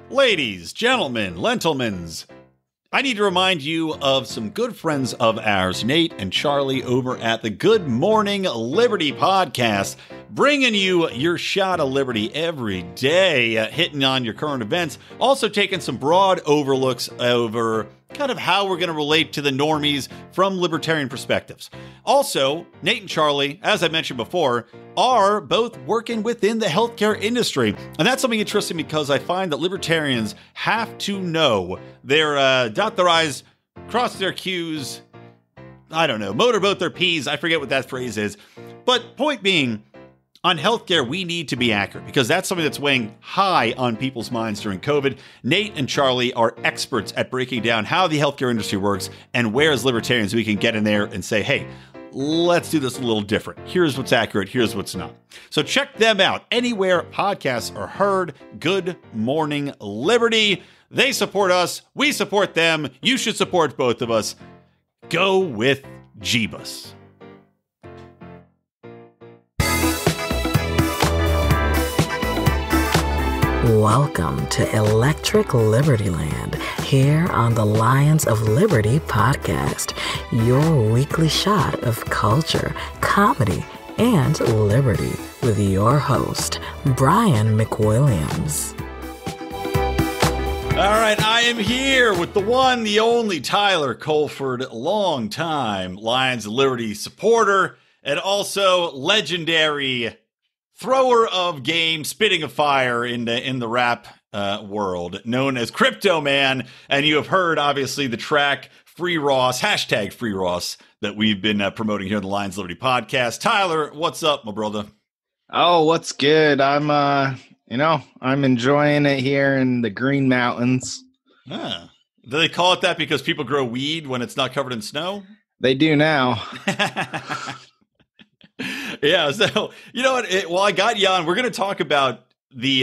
Ladies, gentlemen, lentilmans, I need to remind you of some good friends of ours, Nate and Charlie, over at the Good Morning Liberty podcast, bringing you your shot of liberty every day, hitting on your current events, also taking some broad overlooks over kind of how we're going to relate to the normies from libertarian perspectives. Also, Nate and Charlie, as I mentioned before, are both working within the healthcare industry. And that's something interesting because I find that libertarians have to know their dot their I's, cross their Q's, I don't know, motorboat their P's. I forget what that phrase is. But point being, on healthcare, we need to be accurate because that's something that's weighing high on people's minds during COVID. Nate and Charlie are experts at breaking down how the healthcare industry works and where as libertarians we can get in there and say, hey, let's do this a little different. Here's what's accurate. Here's what's not. So check them out anywhere podcasts are heard. Good Morning Liberty. They support us. We support them. You should support both of us. Go with Jeebus. Welcome to Electric Libertyland, here on the Lions of Liberty podcast, your weekly shot of culture, comedy, and liberty with your host, Brian McWilliams. All right, I am here with the one, the only Tyler Colford, longtime Lions of Liberty supporter, and also legendary thrower of game, spitting of fire in the rap world, known as Crypto Man. And you have heard, obviously, the track Free Ross, hashtag Free Ross, that we've been promoting here on the Lions Liberty podcast. Tyler, what's up, my brother? Oh, what's good? I'm enjoying it here in the Green Mountains. Ah. Do they call it that because people grow weed when it's not covered in snow? They do now. Yeah, so you know what? While I got you on, we're going to talk about the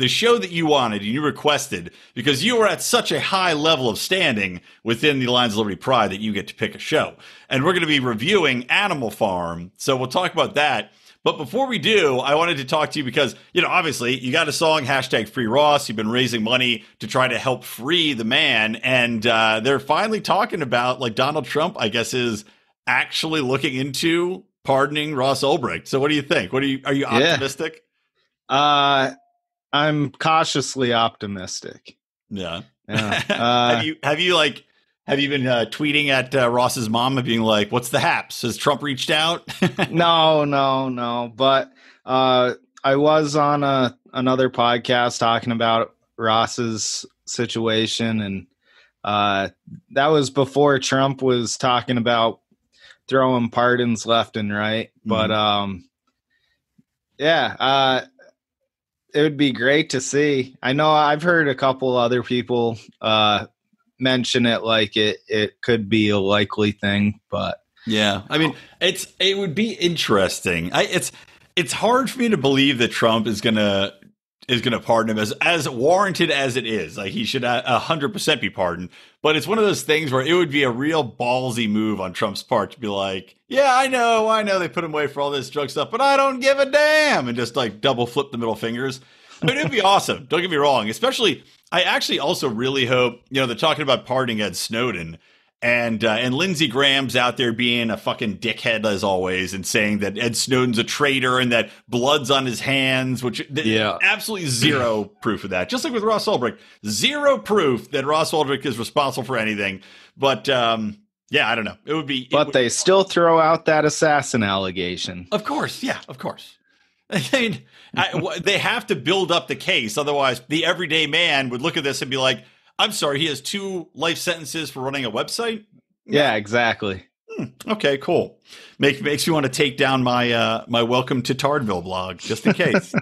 show that you wanted and you requested because you were at such a high level of standing within the Lions of Liberty Pride that you get to pick a show, and we're going to be reviewing Animal Farm. So we'll talk about that. But before we do, I wanted to talk to you because, obviously you got a song, hashtag Free Ross. You've been raising money to try to help free the man. And they're finally talking about, like, Donald Trump, I guess, is actually looking into pardoning Ross Ulbricht. So what do you think? Are you optimistic? I'm cautiously optimistic. Yeah. Yeah. Have you been tweeting at Ross's mom and being like, what's the haps? Has Trump reached out? No. But I was on another podcast talking about Ross's situation. And that was before Trump was talking about throwing pardons left and right. But it would be great to see. I know I've heard a couple other people mention it like it could be a likely thing, but yeah, I mean, it would be interesting. It's hard for me to believe that Trump is gonna pardon him as warranted as it is. Like, he should 100% be pardoned. But it's one of those things where it would be a real ballsy move on Trump's part to be like, yeah, I know they put him away for all this drug stuff, but I don't give a damn, and just like double flip the middle fingers. I mean, it'd be awesome. Don't get me wrong. Especially, I actually also really hope, they're talking about pardoning Ed Snowden. And Lindsey Graham's out there being a fucking dickhead as always and saying that Ed Snowden's a traitor and that blood's on his hands, absolutely zero proof of that. Just like with Ross Ulbricht, zero proof that Ross Ulbricht is responsible for anything. But I don't know. It would be. But they still throw out that assassin allegation. Of course. Yeah, of course. I mean, they have to build up the case. Otherwise, the everyday man would look at this and be like, I'm sorry, he has 2 life sentences for running a website? Yeah, exactly. Okay, cool. Makes me want to take down my my Welcome to Tardville blog, just in case.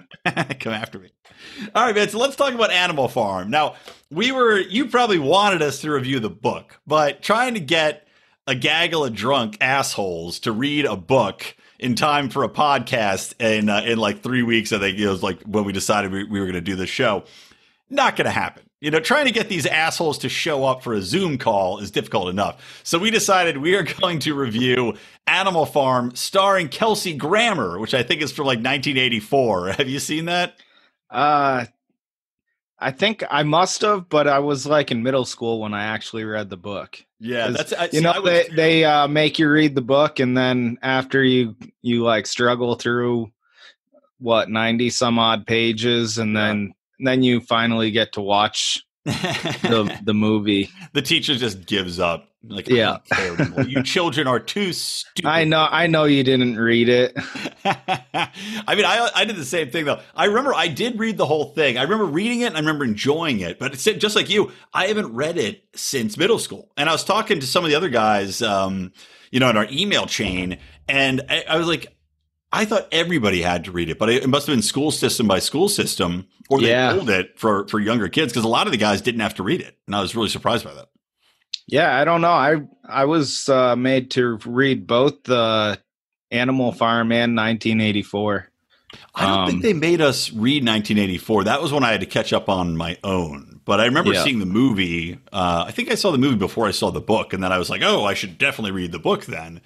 Come after me. All right, man, so let's talk about Animal Farm. Now, you probably wanted us to review the book, but trying to get a gaggle of drunk assholes to read a book in time for a podcast in like 3 weeks, I think it was like when we decided we were going to do this show, not going to happen. Trying to get these assholes to show up for a Zoom call is difficult enough. So we decided we are going to review Animal Farm starring Kelsey Grammer, which I think is from like 1984. Have you seen that? I I think I must have, but I was like in middle school when I actually read the book. Yeah, they make you read the book, and then after you like struggle through 90 some odd pages, and then you finally get to watch the movie. The teacher just gives up. Like, yeah, I don't care anymore. You children are too stupid. I know you didn't read it. I mean, I did the same thing though. I remember I did read the whole thing. I remember reading it and I remember enjoying it, but it's just like you, I haven't read it since middle school. And I was talking to some of the other guys, in our email chain, and I was like, I thought everybody had to read it, but it must have been school system by school system, or they pulled it for younger kids, because a lot of the guys didn't have to read it. And I was really surprised by that. Yeah, I don't know. I was made to read both the Animal Farm and 1984. I don't think they made us read 1984. That was when I had to catch up on my own. But I remember seeing the movie. I think I saw the movie before I saw the book, and then I was like, oh, I should definitely read the book then.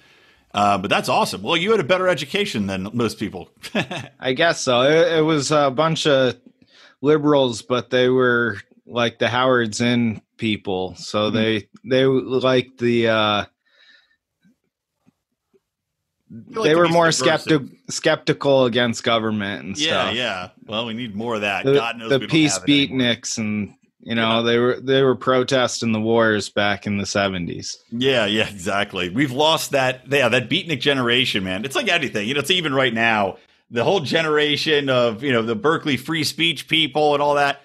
But that's awesome. Well, you had a better education than most people. I guess so. It was a bunch of liberals, but they were like the Howard Zinn people. So they like the they were more skeptical against government and stuff. Yeah. Well, we need more of that. God knows the peace beatniks, and they were protesting the wars back in the 70s. Yeah, exactly. We've lost that beatnik generation, man. It's like anything. It's even right now, the whole generation of, the Berkeley free speech people and all that.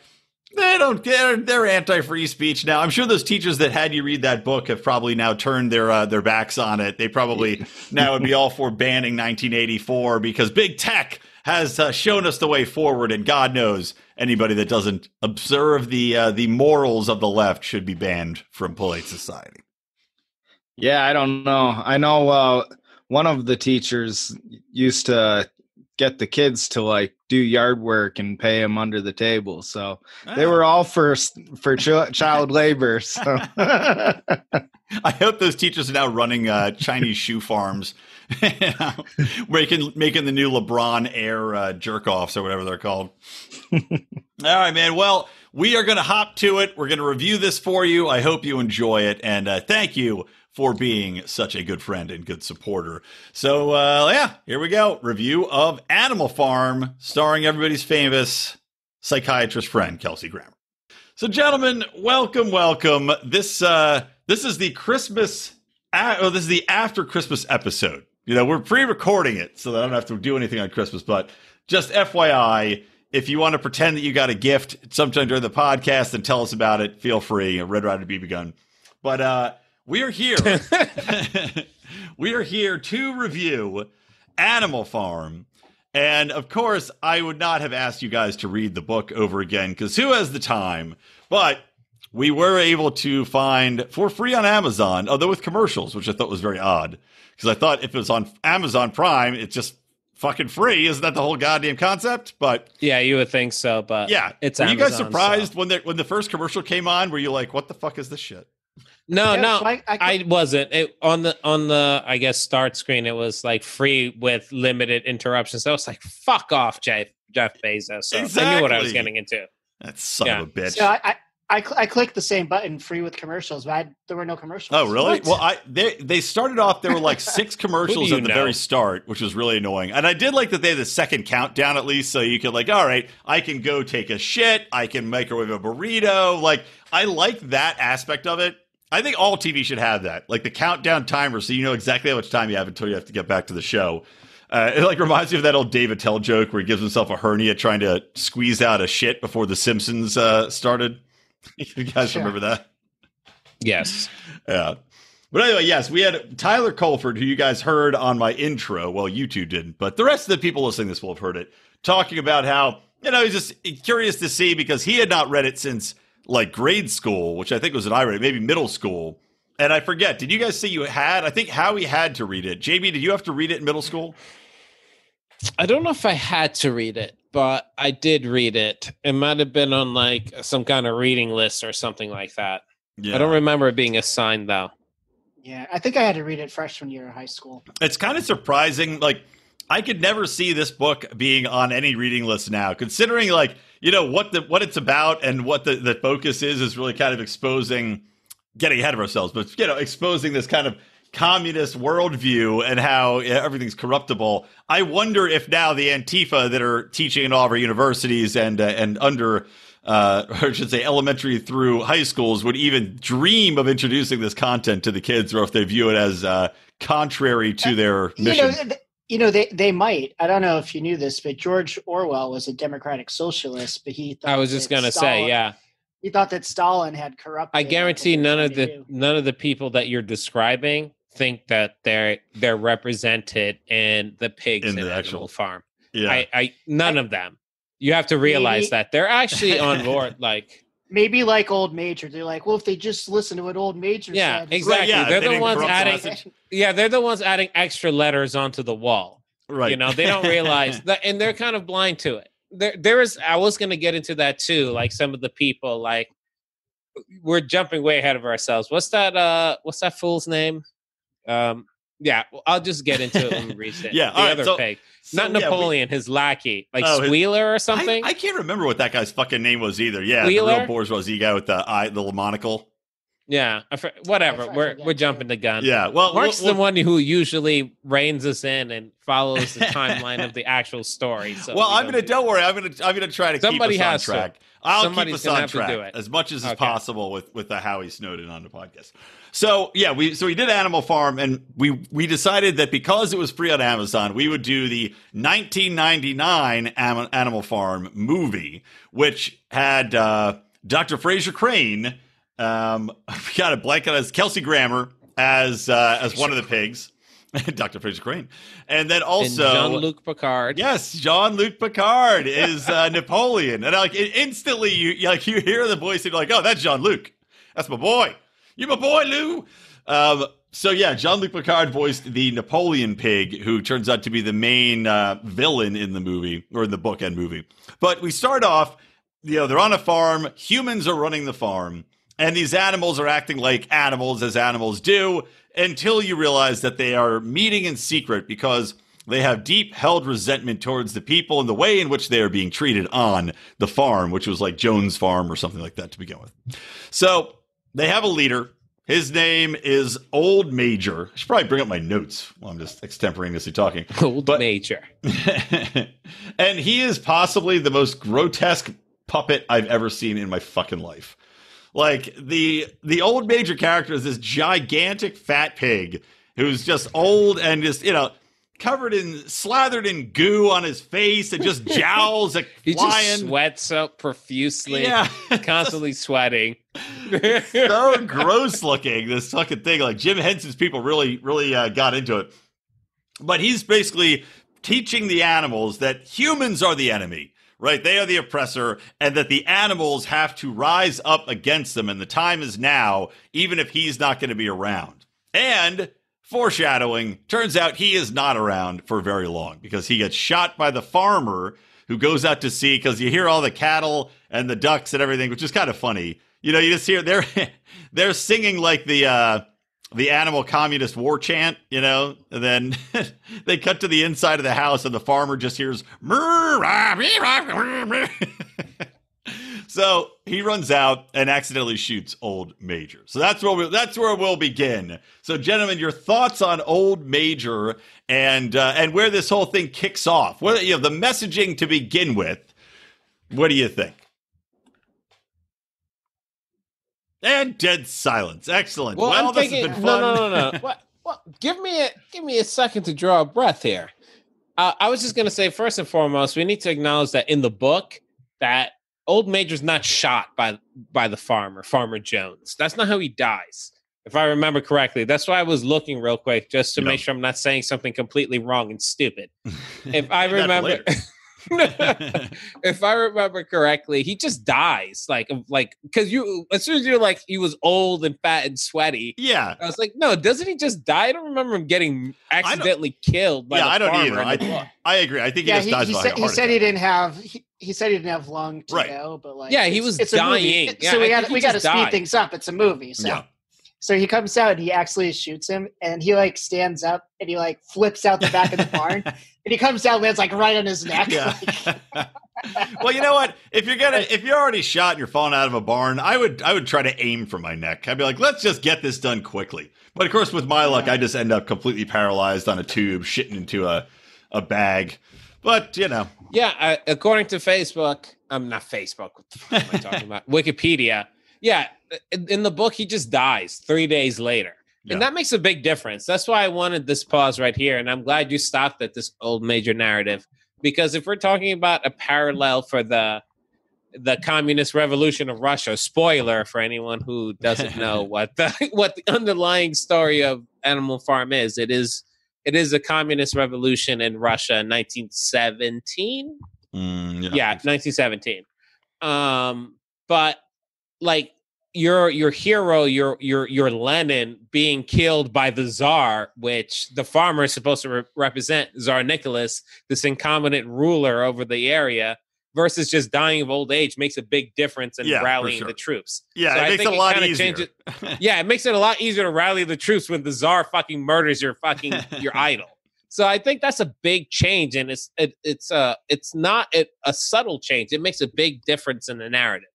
They're anti-free speech now. I'm sure those teachers that had you read that book have probably now turned their backs on it. They probably now would be all for banning 1984 because big tech has shown us the way forward, and God knows anybody that doesn't observe the morals of the left should be banned from polite society. Yeah, I don't know. I know one of the teachers used to get the kids to like do yard work and pay them under the table. So they were all for child labor. So I hope those teachers are now running Chinese shoe farms, making the new LeBron Air jerk offs or whatever they're called. All right, man. Well, we are going to hop to it. We're going to review this for you. I hope you enjoy it. And thank you for being such a good friend and good supporter. So, here we go. Review of Animal Farm, starring everybody's famous psychiatrist friend, Kelsey Grammer. So, gentlemen, welcome. This is the Christmas. This is the after Christmas episode. We're pre-recording it so that I don't have to do anything on Christmas. But just FYI, if you want to pretend that you got a gift sometime during the podcast and tell us about it, feel free. Red Ryder BB gun. But we are here. We are here to review Animal Farm. And of course, I would not have asked you guys to read the book over again, because who has the time? But we were able to find for free on Amazon, although with commercials, which I thought was very odd. Because I thought if it was on Amazon Prime, it's just fucking free. Isn't that the whole goddamn concept? But yeah, you would think so. But yeah, it's were Amazon, you guys surprised when the first commercial came on? Were you like, what the fuck is this shit? No, I wasn't. On the I guess start screen, it was like free with limited interruptions. So I was like, "Fuck off, Jeff Bezos." So exactly. I knew what I was getting into. That son of a bitch. So I clicked the same button, free with commercials, but there were no commercials. Oh, really? What? Well, they started off. There were like 6 commercials at the very start, which was really annoying. And I did like that they had the second countdown at least, so you could like, all right, I can go take a shit, I can microwave a burrito. Like, I like that aspect of it. I think all TV should have that, like the countdown timer, so you know exactly how much time you have until you have to get back to the show. It like reminds me of that old Dave Attell joke where he gives himself a hernia trying to squeeze out a shit before The Simpsons started. You guys remember that? Yes. Yeah. But anyway, yes, we had Tyler Colford, who you guys heard on my intro. Well, you two didn't, but the rest of the people listening to this will have heard it, talking about how, he's just curious to see because he had not read it since like grade school, which I think was when I read it, maybe middle school. And I forget, did you guys say you had? I think Howie had to read it. JB, did you have to read it in middle school? I don't know if I had to read it, but I did read it. It might have been on like some kind of reading list or something like that. Yeah. I don't remember it being assigned though. Yeah, I think I had to read it freshman year of high school. It's kind of surprising. Like, I could never see this book being on any reading list now, considering like, you know, what it's about and what the focus is really kind of exposing, getting ahead of ourselves, but, you know, exposing this kind of communist worldview and how everything's corruptible. I wonder if now the Antifa that are teaching in all of our universities and under, or I should say elementary through high schools would even dream of introducing this content to the kids, or if they view it as contrary to their mission. They might. I don't know if you knew this, but George Orwell was a democratic socialist, but he thought I was just going to say, yeah. He thought that Stalin had corrupted. I guarantee none of the people that you're describing think that they're represented in the pigs in the actual farm. Yeah. None of them. You have to realize that they're actually on board. Like maybe like Old Major. They're like, well, if they just listen to what Old Major said. Yeah, exactly. Right, they're the ones adding. Yeah, they're the ones adding extra letters onto the wall. Right. You know, they don't realize that, and they're kind of blind to it. There is. I was going to get into that too. Like some of the people, like we're jumping way ahead of ourselves. What's that fool's name? Yeah, well, I'll just get into it when we reach it. Yeah, the other pig. Not Napoleon, his lackey, like Squealer or something. I can't remember what that guy's fucking name was either. Yeah, Wheeler? The real bourgeoisie guy with the monocle. Yeah, whatever. We're jumping the gun. Yeah, well, Mark's the one who usually reins us in and follows the timeline of the actual story. So don't worry. I'm gonna try to keep us on track. I'll keep us on track as much as is possible with the Howie Snowdon on the podcast. So yeah, we did Animal Farm, and we decided that because it was free on Amazon, we would do the 1999 Animal Farm movie, which had Dr. Fraser Crane. We got a blanket as Kelsey Grammer as one of the pigs. Dr. Fraser Crane. And then also Jean-Luc Picard. Yes, Jean-Luc Picard is Napoleon. And like instantly you hear the voice and you're like, oh, that's Jean-Luc. That's my boy. You're my boy, Lou. So yeah, Jean-Luc Picard voiced the Napoleon pig, who turns out to be the main villain in the movie, or in the book and movie. But we start off, they're on a farm, humans are running the farm, and these animals are acting like animals, as animals do, until you realize that they are meeting in secret because they have deep held resentment towards the people and the way in which they are being treated on the farm, which was like Jones Farm or something like that to begin with. So they have a leader. His name is Old Major. I should probably bring up my notes while I'm just extemporaneously talking. Major. And he is possibly the most grotesque puppet I've ever seen in my fucking life. Like, the Old Major character is this gigantic fat pig who's just old and just, slathered in goo on his face and just jowls like he flying. Just sweats up profusely, constantly sweating. So gross looking, this fucking thing. Like, Jim Henson's people really got into it. But he's basically teaching the animals that humans are the enemy. Right, they are the oppressor, and that the animals have to rise up against them, and the time is now, even if he's not going to be around. And, foreshadowing, turns out he is not around for very long, because he gets shot by the farmer who goes out to sea, because you hear all the cattle and the ducks and everything, which is kind of funny. You just hear, they're singing like the animal communist war chant, and then they cut to the inside of the house and the farmer just hears so he runs out and accidentally shoots Old Major. So that's where we'll begin. So gentlemen, your thoughts on Old Major and where this whole thing kicks off. The messaging to begin with. What do you think? And dead silence. Excellent. Well, I'm this thinking, has been fun. No. What? Give me a second to draw a breath here. I was just going to say, first and foremost, we need to acknowledge that in the book, that Old Major's not shot by the Farmer Jones. That's not how he dies, if I remember correctly. That's why I was looking real quick, just to make sure I'm not saying something completely wrong and stupid. If I remember... If I remember correctly, he just dies. Like, because as soon as you're like, he was old and fat and sweaty. Yeah, I was like, no, doesn't he just die? I don't remember him getting accidentally killed. By the I don't farmer either. I agree. I think he just dies. He said he didn't have. He said he didn't have long to go, but like, he was dying. So we got to speed things up. It's a movie, so. Yeah. So he comes out and he actually shoots him, and he like stands up and he like flips out the back of the barn, and he comes down, lands like right on his neck. Yeah. Well, you know what? If you're already shot and you're falling out of a barn, I would try to aim for my neck. I'd be like, let's just get this done quickly. But of course, with my luck, I just end up completely paralyzed on a tube, shitting into a bag. But Yeah, according to Facebook, I'm not Facebook. What the fuck am I talking about? Wikipedia. Yeah, in the book, he just dies 3 days later. And that makes a big difference. That's why I wanted this pause right here. And I'm glad you stopped at this old major narrative. Because if we're talking about a parallel for the communist revolution of Russia, spoiler for anyone who doesn't know what the underlying story of Animal Farm is, it is a communist revolution in Russia in 1917. 1917. But like your hero, your Lenin being killed by the Tsar, which the farmer is supposed to represent, Tsar Nicholas, this incompetent ruler over the area, versus just dying of old age, makes a big difference in rallying the troops. Yeah, so it makes it a lot easier. It makes it a lot easier to rally the troops when the Tsar fucking murders your idol. So I think that's a big change, and it's not a subtle change. It makes a big difference in the narrative.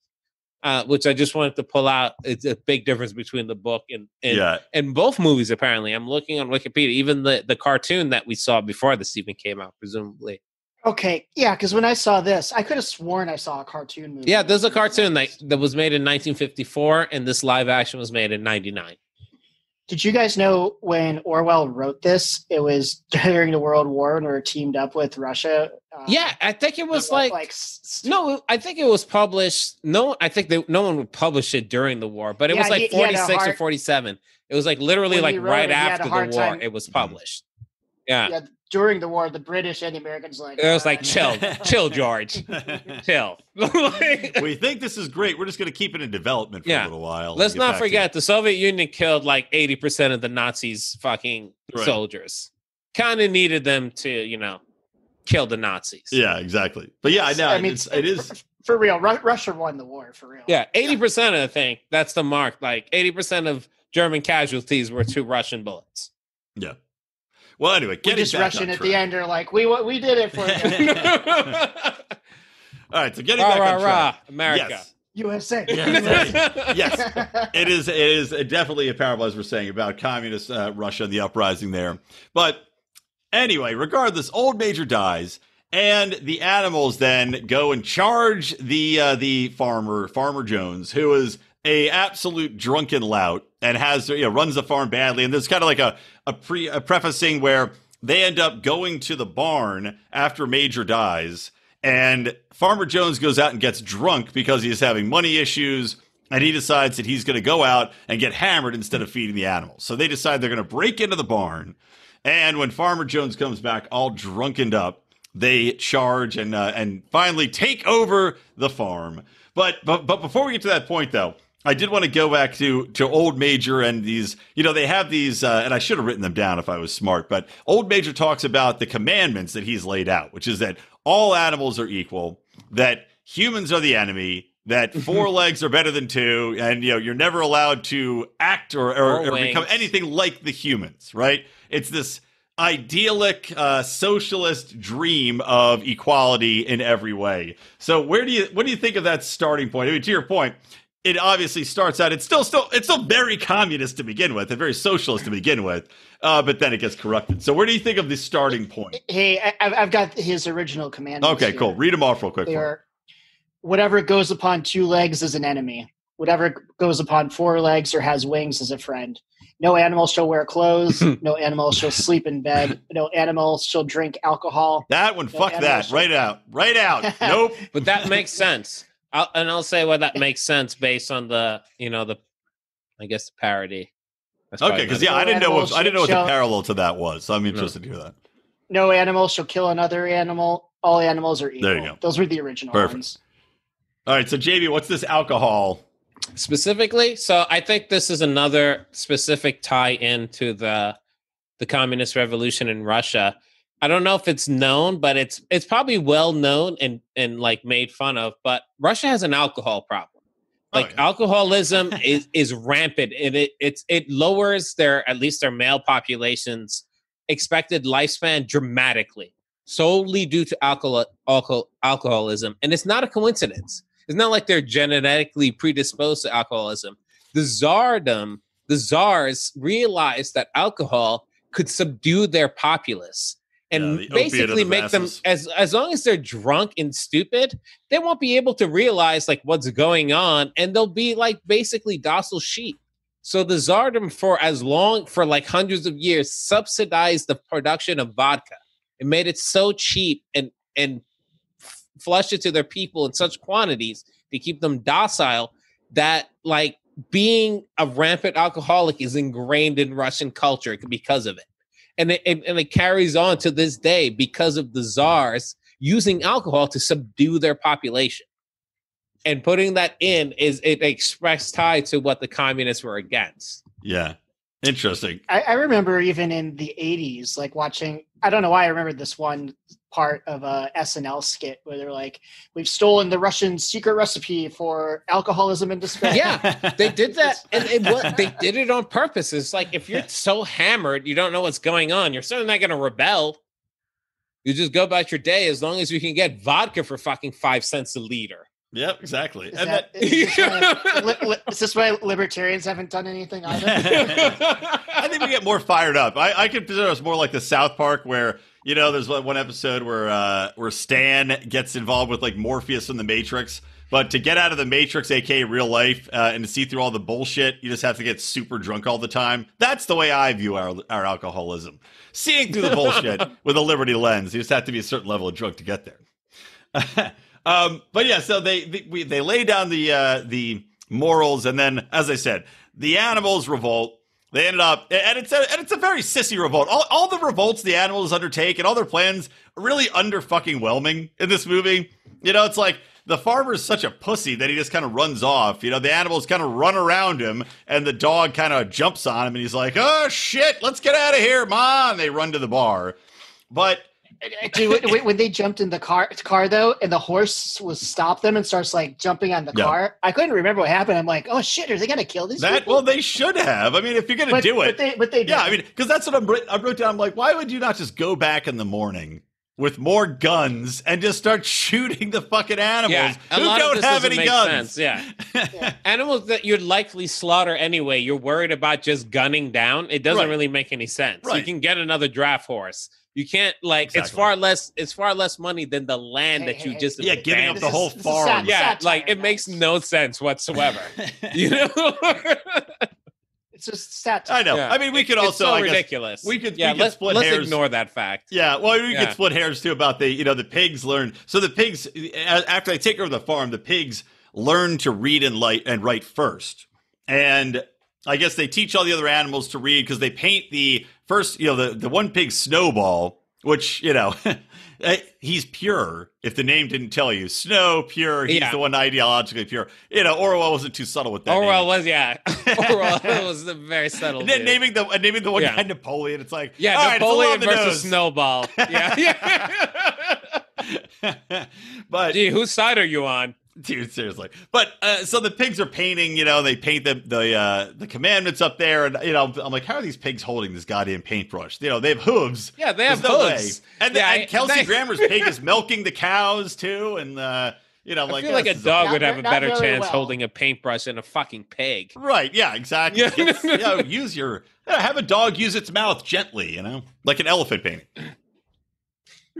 Which I just wanted to pull out. It's a big difference between the book and both movies, apparently. I'm looking on Wikipedia, even the cartoon that we saw before this even came out, presumably. Okay, yeah, because when I saw this, I could have sworn I saw a cartoon movie. Yeah, there's a cartoon that was made in 1954, and this live action was made in 99. Did you guys know when Orwell wrote this, it was during the World War when we were teamed up with Russia? I think it was no, I think it was published. No, I think no one would publish it during the war, but it was like 46 or 47. It was like literally like right after the war it was published. Yeah. During the war, the British and the Americans it was like, chill, George, chill. We think this is great. We're just going to keep it in development for a little while. Let's not forget the Soviet Union killed like 80% of the Nazis' fucking soldiers. Kind of needed them to, kill the Nazis. Yeah, exactly. But yeah, I mean, it is for real. Russia won the war for real. Yeah, 80%. I think that's the mark. Like 80% of German casualties were 2 Russian bullets. Yeah. Well, anyway, getting just Russian at the end are like, we did it for you. All right, so getting back on track. America. Yes. USA. Yes. It is definitely a parable, as we're saying, about communist Russia and the uprising there. But anyway, regardless, Old Major dies, and the animals then go and charge the Farmer Jones, who is a absolute drunken lout and has runs the farm badly. And there's kind of like a prefacing where they end up going to the barn after Major dies, and Farmer Jones goes out and gets drunk because he's having money issues, and he decides that he's going to go out and get hammered instead of feeding the animals. So they decide they're going to break into the barn, and when Farmer Jones comes back all drunkened up, they charge and finally take over the farm. But before we get to that point, though, I did want to go back to Old Major and these, they have these, and I should have written them down if I was smart, but Old Major talks about the commandments that he's laid out, which is that all animals are equal, that humans are the enemy, that 4 legs are better than 2, and, you're never allowed to act or become anything like the humans, right? It's this idyllic socialist dream of equality in every way. So what do you think of that starting point? I mean, to your point, it obviously starts out, it's still very communist to begin with, and very socialist to begin with, but then it gets corrupted. So where do you think of the starting point? Hey, I've got his original commandments. Okay, cool. Read them off real quick. Whatever goes upon 2 legs is an enemy. Whatever goes upon 4 legs or has wings is a friend. No animal shall wear clothes. No animal shall sleep in bed. No animal shall drink alcohol. That one, fuck that. Right out. Nope. But that makes sense. I'll say why that makes sense based on the I guess the parody. Okay, because I didn't know what the parallel to that was. So I'm interested to hear that. No animal shall kill another animal. All animals are equal. There you go. Those were the original ones. All right, so JB, what's this alcohol? Specifically, so I think this is another specific tie into the communist revolution in Russia. I don't know if it's known, but it's probably well known and like made fun of. But Russia has an alcohol problem. Like alcoholism is rampant, and it lowers at least their male population's expected lifespan dramatically, solely due to alcoholism. And it's not a coincidence. It's not like they're genetically predisposed to alcoholism. The czars realized that alcohol could subdue their populace and basically make them, as long as they're drunk and stupid, they won't be able to realize like what's going on, and they'll be like basically docile sheep. So the czardom for like hundreds of years subsidized the production of vodka. It made it so cheap and flushed it to their people in such quantities to keep them docile that like being a rampant alcoholic is ingrained in Russian culture because of it. And it carries on to this day because of the czars using alcohol to subdue their population. And putting that in is an express tie to what the communists were against. Yeah. Interesting. I remember even in the 80s, like watching, I don't know why I remember this one part of a SNL skit where they're like, we've stolen the Russian secret recipe for alcoholism and despair. Yeah, they did that. And they did it on purpose. It's like, if you're so hammered, you don't know what's going on, you're certainly not going to rebel. You just go about your day as long as you can get vodka for fucking 5 cents a liter. Yep, exactly. Is this why libertarians haven't done anything either? I think we get more fired up. I consider us more like the South Park where, you know, there's one episode where Stan gets involved with like Morpheus from the Matrix. But to get out of the Matrix, aka real life, and to see through all the bullshit, you just have to get super drunk all the time. That's the way I view our alcoholism. Seeing through the bullshit with a liberty lens, you just have to be a certain level of drunk to get there. But yeah, so they lay down the morals, and then, as I said, the animals revolt. They ended up, and it's a very sissy revolt. All the revolts the animals undertake and all their plans are really under fucking whelming in this movie. You know, it's like the farmer's such a pussy that he just kind of runs off. You know, the animals kind of run around him, and the dog kind of jumps on him, and he's like, "Oh shit, let's get out of here, Mom!" They run to the bar, but. Dude, when they jumped in the car though, and the horse stopped them and starts like jumping on the car, I couldn't remember what happened. I'm like, oh shit, are they gonna kill these people? Well, they should have. I mean, if you're gonna do it, but they yeah. I mean, because that's what I wrote down. I'm like, why would you not just go back in the morning with more guns and just start shooting the fucking animals who don't have any guns? Sense. Yeah. Animals that you'd likely slaughter anyway. You're worried about just gunning down. It doesn't really make any sense. Right. You can get another draft horse. You can't it's far less money than the land that you just giving up the whole farm. It makes no sense whatsoever. You know, it's just satire. I know. Yeah. I mean, we could also ridiculous. We could split hairs. Let's ignore that fact. Yeah, well, we could split hairs too about the pigs learn. So the pigs, after they take over the farm, the pigs learn to read and write first, and I guess they teach all the other animals to read because they paint the first, the one pig Snowball, which, he's pure. If the name didn't tell you, Snow, pure. He's the one ideologically pure. Orwell wasn't too subtle with that. Orwell was very subtle. And then naming the one guy Napoleon. It's like, Napoleon versus Snowball. But gee, whose side are you on? Dude, seriously. But so the pigs are painting, they paint the commandments up there, and I'm like, how are these pigs holding this goddamn paintbrush? They have hooves. Yeah, they have hooves. And Kelsey Grammer's pig is milking the cows too, and I feel like a dog would have a better chance holding a paintbrush than a fucking pig. Right? Yeah, exactly. Have a dog use its mouth gently, like an elephant painting.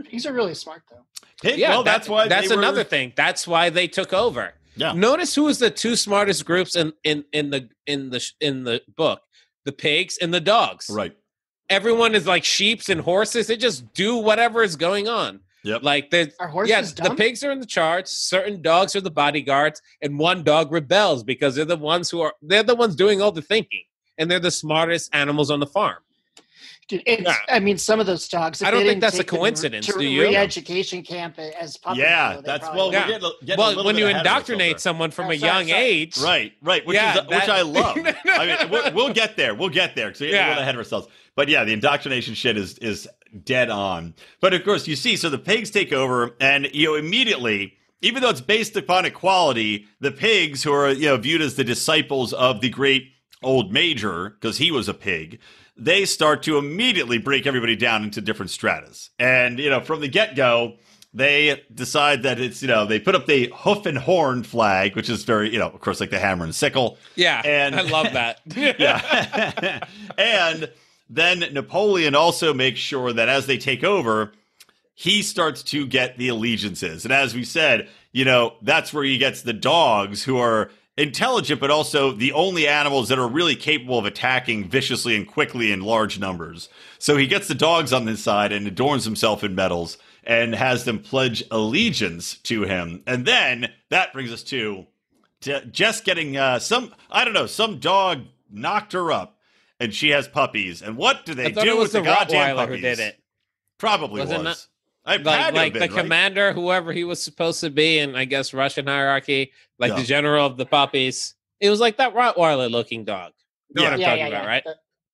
Pigs are really smart though. That's another thing. That's why they took over. Yeah. Notice who was the two smartest groups in the book: the pigs and the dogs. Right. Everyone is like sheeps and horses. They just do whatever is going on. Yep. Like are horses dumb? The pigs are in the charge. Certain dogs are the bodyguards, and one dog rebels because they're the ones doing all the thinking, and they're the smartest animals on the farm. Dude, I mean, some of those dogs. I don't think that's a coincidence. To do you? Re-education camp as puppies. Yeah, that's we're getting when you indoctrinate someone from a young age, right, which I love. I mean, we'll get there. Because we're ahead of ourselves. But yeah, the indoctrination shit is dead on. But of course, you see, so the pigs take over, and immediately even though it's based upon equality, the pigs who are viewed as the disciples of the great old major, because he was a pig, they start to immediately break everybody down into different stratas. And from the get-go, they decide that it's they put up the hoof and horn flag, which is very of course like the hammer and sickle. Yeah, and I love that. Yeah, and then Napoleon also makes sure that as they take over, he starts to get the allegiances. And as we said, that's where he gets the dogs, who are intelligent, but also the only animals that are really capable of attacking viciously and quickly in large numbers. So he gets the dogs on this side and adorns himself in medals and has them pledge allegiance to him. And then that brings us to Jess getting some dog knocked her up, and she has puppies. And what do they do with the goddamn puppies? Who did it? Probably was. Like the commander, whoever he was supposed to be in, I guess, Russian hierarchy, the general of the puppies. It was like that Rottweiler-looking dog. You know what I'm talking about, right?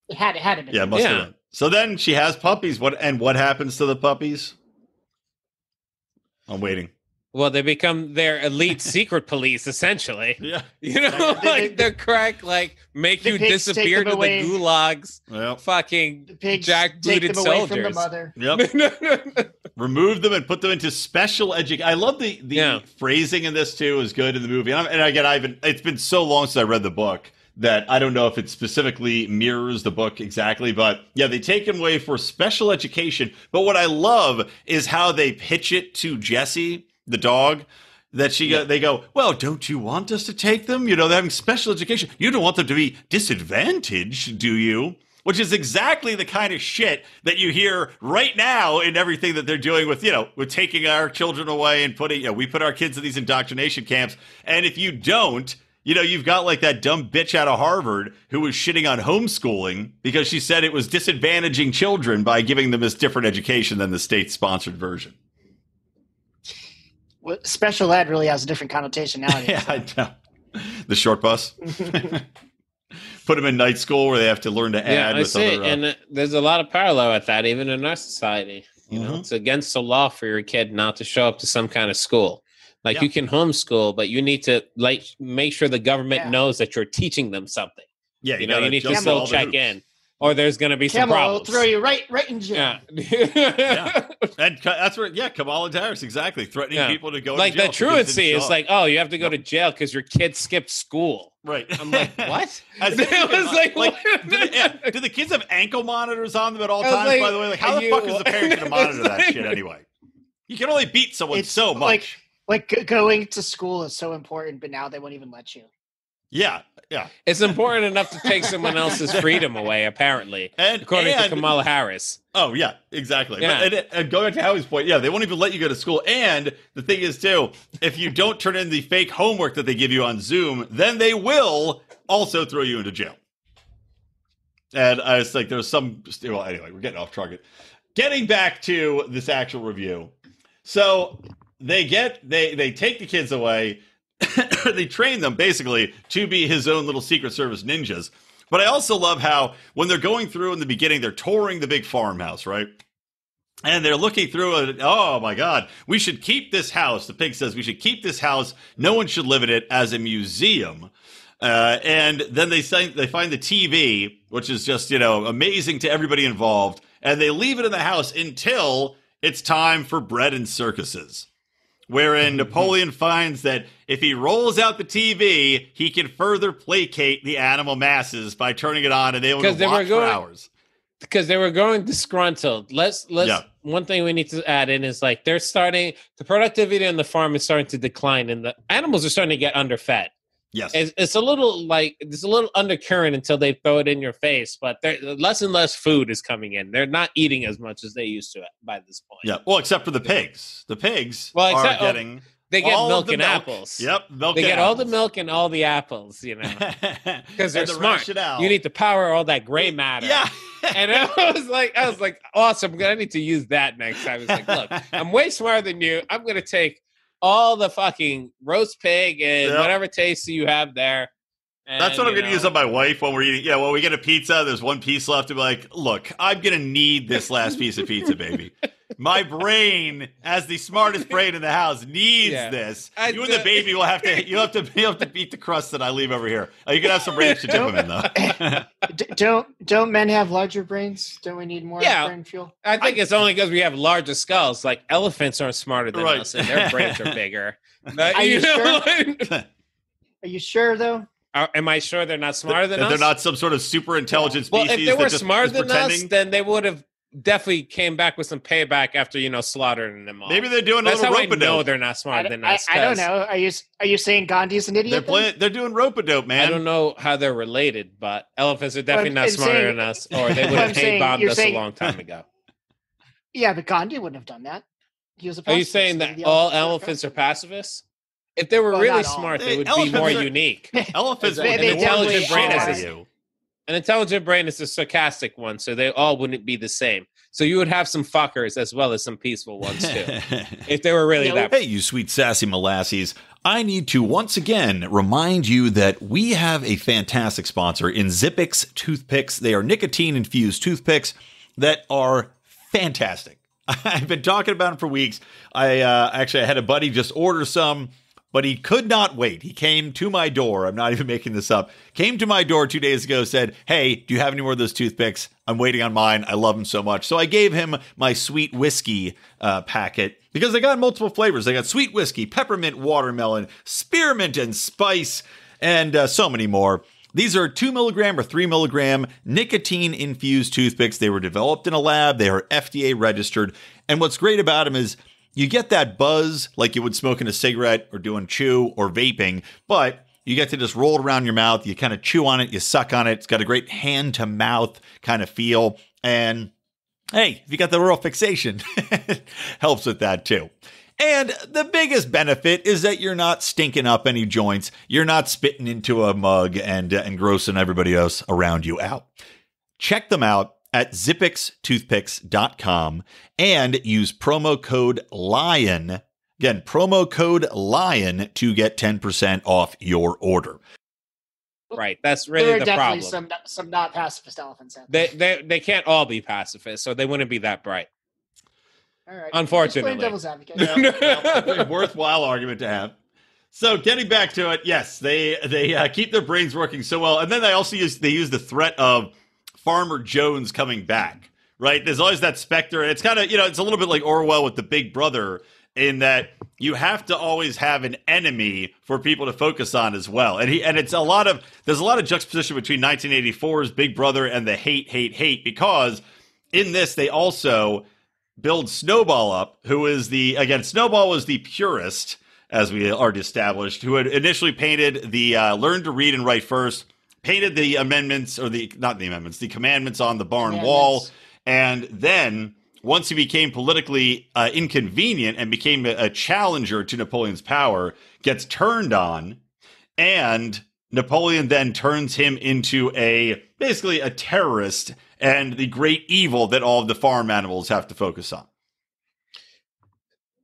It had to be. Yeah, it must have been. So then she has puppies. What happens to the puppies? I'm waiting. Well, they become their elite secret police, essentially. Yeah. They're crack, make you disappear to the gulags. Yep. Fucking take jackbooted them away soldiers. from the mother. Yep. Remove them and put them into special education. I love the phrasing in this, too, is good in the movie. And again, it's been so long since I read the book that I don't know if it specifically mirrors the book exactly, but yeah, they take him away for special education. But what I love is how they pitch it to Jessie, the dog, that they go, well, don't you want us to take them? They're having special education. You don't want them to be disadvantaged, do you? Which is exactly the kind of shit that you hear right now in everything that they're doing with taking our children away and putting, we put our kids in these indoctrination camps. And if you don't, you've got like that dumb bitch out of Harvard who was shitting on homeschooling because she said it was disadvantaging children by giving them this different education than the state-sponsored version. Well, special ed really has a different connotation nowadays. Yeah, I know. The short bus. Put them in night school where they have to learn to add. And there's a lot of parallel with that, even in our society. It's against the law for your kid not to show up to some kind of school. You can homeschool, but you need to make sure the government knows that you're teaching them something. Yeah, you need to still check in, or there's going to be some problems. Will throw you right in jail. Yeah. And that's where Kamala Harris exactly threatening people to go to jail. The truancy is you have to go to jail because your kid skipped school. Right. I'm like, what? Do the kids have ankle monitors on them at all times? By the way, how the fuck is the parent going to monitor that shit anyway? You can only beat someone so much. Going to school is so important, but now they won't even let you. Yeah. It's important enough to take someone else's freedom away, apparently, according to Kamala Harris. Oh, yeah, exactly. Yeah. And going back to Howie's point, they won't even let you go to school. And the thing is, too, if you don't turn in the fake homework that they give you on Zoom, then they will also throw you into jail. And I was like, there's some... Well, anyway, we're getting off target. Getting back to this actual review. So... They take the kids away. They train them basically to be his own little Secret Service ninjas. But I also love how when they're going through in the beginning, they're touring the big farmhouse, right? And they're looking through it. Oh my God, we should keep this house. The pig says we should keep this house. No one should live in it as a museum. And then they find the TV, which is just, amazing to everybody involved. And they leave it in the house until it's time for bread and circuses. Wherein Napoleon finds that if he rolls out the TV, he can further placate the animal masses by turning it on, and they will watch for hours. Because they were going disgruntled. One thing we need to add in is they're starting, the productivity on the farm is starting to decline, and the animals are starting to get underfed. Yes, it's a little there's a little undercurrent until they throw it in your face, but less and less food is coming in. They're not eating as much as they used to by this point. Yeah, well, except for the pigs. The pigs are getting they get milk and apples. Yep, milk. They get all the milk and all the apples, because they're smart. You need to power all that gray matter. Yeah, and I was like, awesome. I need to use that next time. I was like, look, I'm way smarter than you. I'm going to take all the fucking roast pig and whatever taste you have there. And, that's what I'm going to use on my wife when we're eating. Yeah, when we get a pizza, there's one piece left. To be like, look, I'm going to need this last piece of pizza, baby. My brain, as the smartest brain in the house, needs this. You and the baby will have to beat the crust that I leave over here. You can have some ranch to dip them in, though. Don't men have larger brains? Don't we need more brain fuel? I think it's only because we have larger skulls. Like elephants aren't smarter than us, and their brains are bigger. Are you sure? Are you sure, though? Am I sure they're not smarter than us? They're not some sort of super intelligent species. Well, if they were smarter than us, then they would have definitely came back with some payback after slaughtering them all. Maybe they're doing a little rope-a-dope. That's how I know they're not smarter than us. I don't know. Are you saying Gandhi's an idiot? They're doing rope-a-dope, man. I don't know how they're related, but elephants are definitely not smarter than us, or they would have K-bombed us a long time ago. Yeah, but Gandhi wouldn't have done that. He was a Are you saying that all elephants are pacifists? If they were really smart, they would be more unique. Elephants, an intelligent brain an intelligent brain is a sarcastic one, so they all wouldn't be the same. So you would have some fuckers as well as some peaceful ones too, if they were really that. Hey, you sweet sassy molassies! I need to once again remind you that we have a fantastic sponsor in Zippix toothpicks. They are nicotine-infused toothpicks that are fantastic. I've been talking about them for weeks. I had a buddy just order some. But he could not wait. He came to my door. I'm not even making this up. Came to my door 2 days ago, said, hey, do you have any more of those toothpicks? I'm waiting on mine. I love them so much. So I gave him my sweet whiskey packet because they got multiple flavors. They got sweet whiskey, peppermint watermelon, spearmint and spice, and so many more. These are 2 milligram or 3 milligram nicotine-infused toothpicks. They were developed in a lab. They are FDA registered. And what's great about them is you get that buzz like you would smoking a cigarette or doing chew or vaping, but you get to just roll it around your mouth. You kind of chew on it. You suck on it. It's got a great hand-to-mouth kind of feel. And hey, if you got the oral fixation, it helps with that too. And the biggest benefit is that you're not stinking up any joints. You're not spitting into a mug and grossing everybody else around you out. Check them out at zippixtoothpicks.com and use promo code LION. Again, promo code LION to get 10% off your order. Right. That's really the problem. There are definitely some not pacifist elephants out there. They can't all be pacifists, so they wouldn't be that bright. All right. Unfortunately. Devil's advocate. A worthwhile argument to have. So getting back to it, yes, they keep their brains working so well. And then they also use the threat of Farmer Jones coming back, right? There's always that specter. And it's kind of, it's a little bit like Orwell with the Big Brother in that you have to always have an enemy for people to focus on as well. And there's a lot of juxtaposition between 1984's Big Brother and the hate, because in this, they also build Snowball up, who is Snowball was the purist, as we already established, who had initially painted the learn to read and write first, painted the amendments, the commandments on the barn wall. And then once he became politically inconvenient and became a challenger to Napoleon's power, gets turned on, and Napoleon then turns him into basically a terrorist and the great evil that all of the farm animals have to focus on.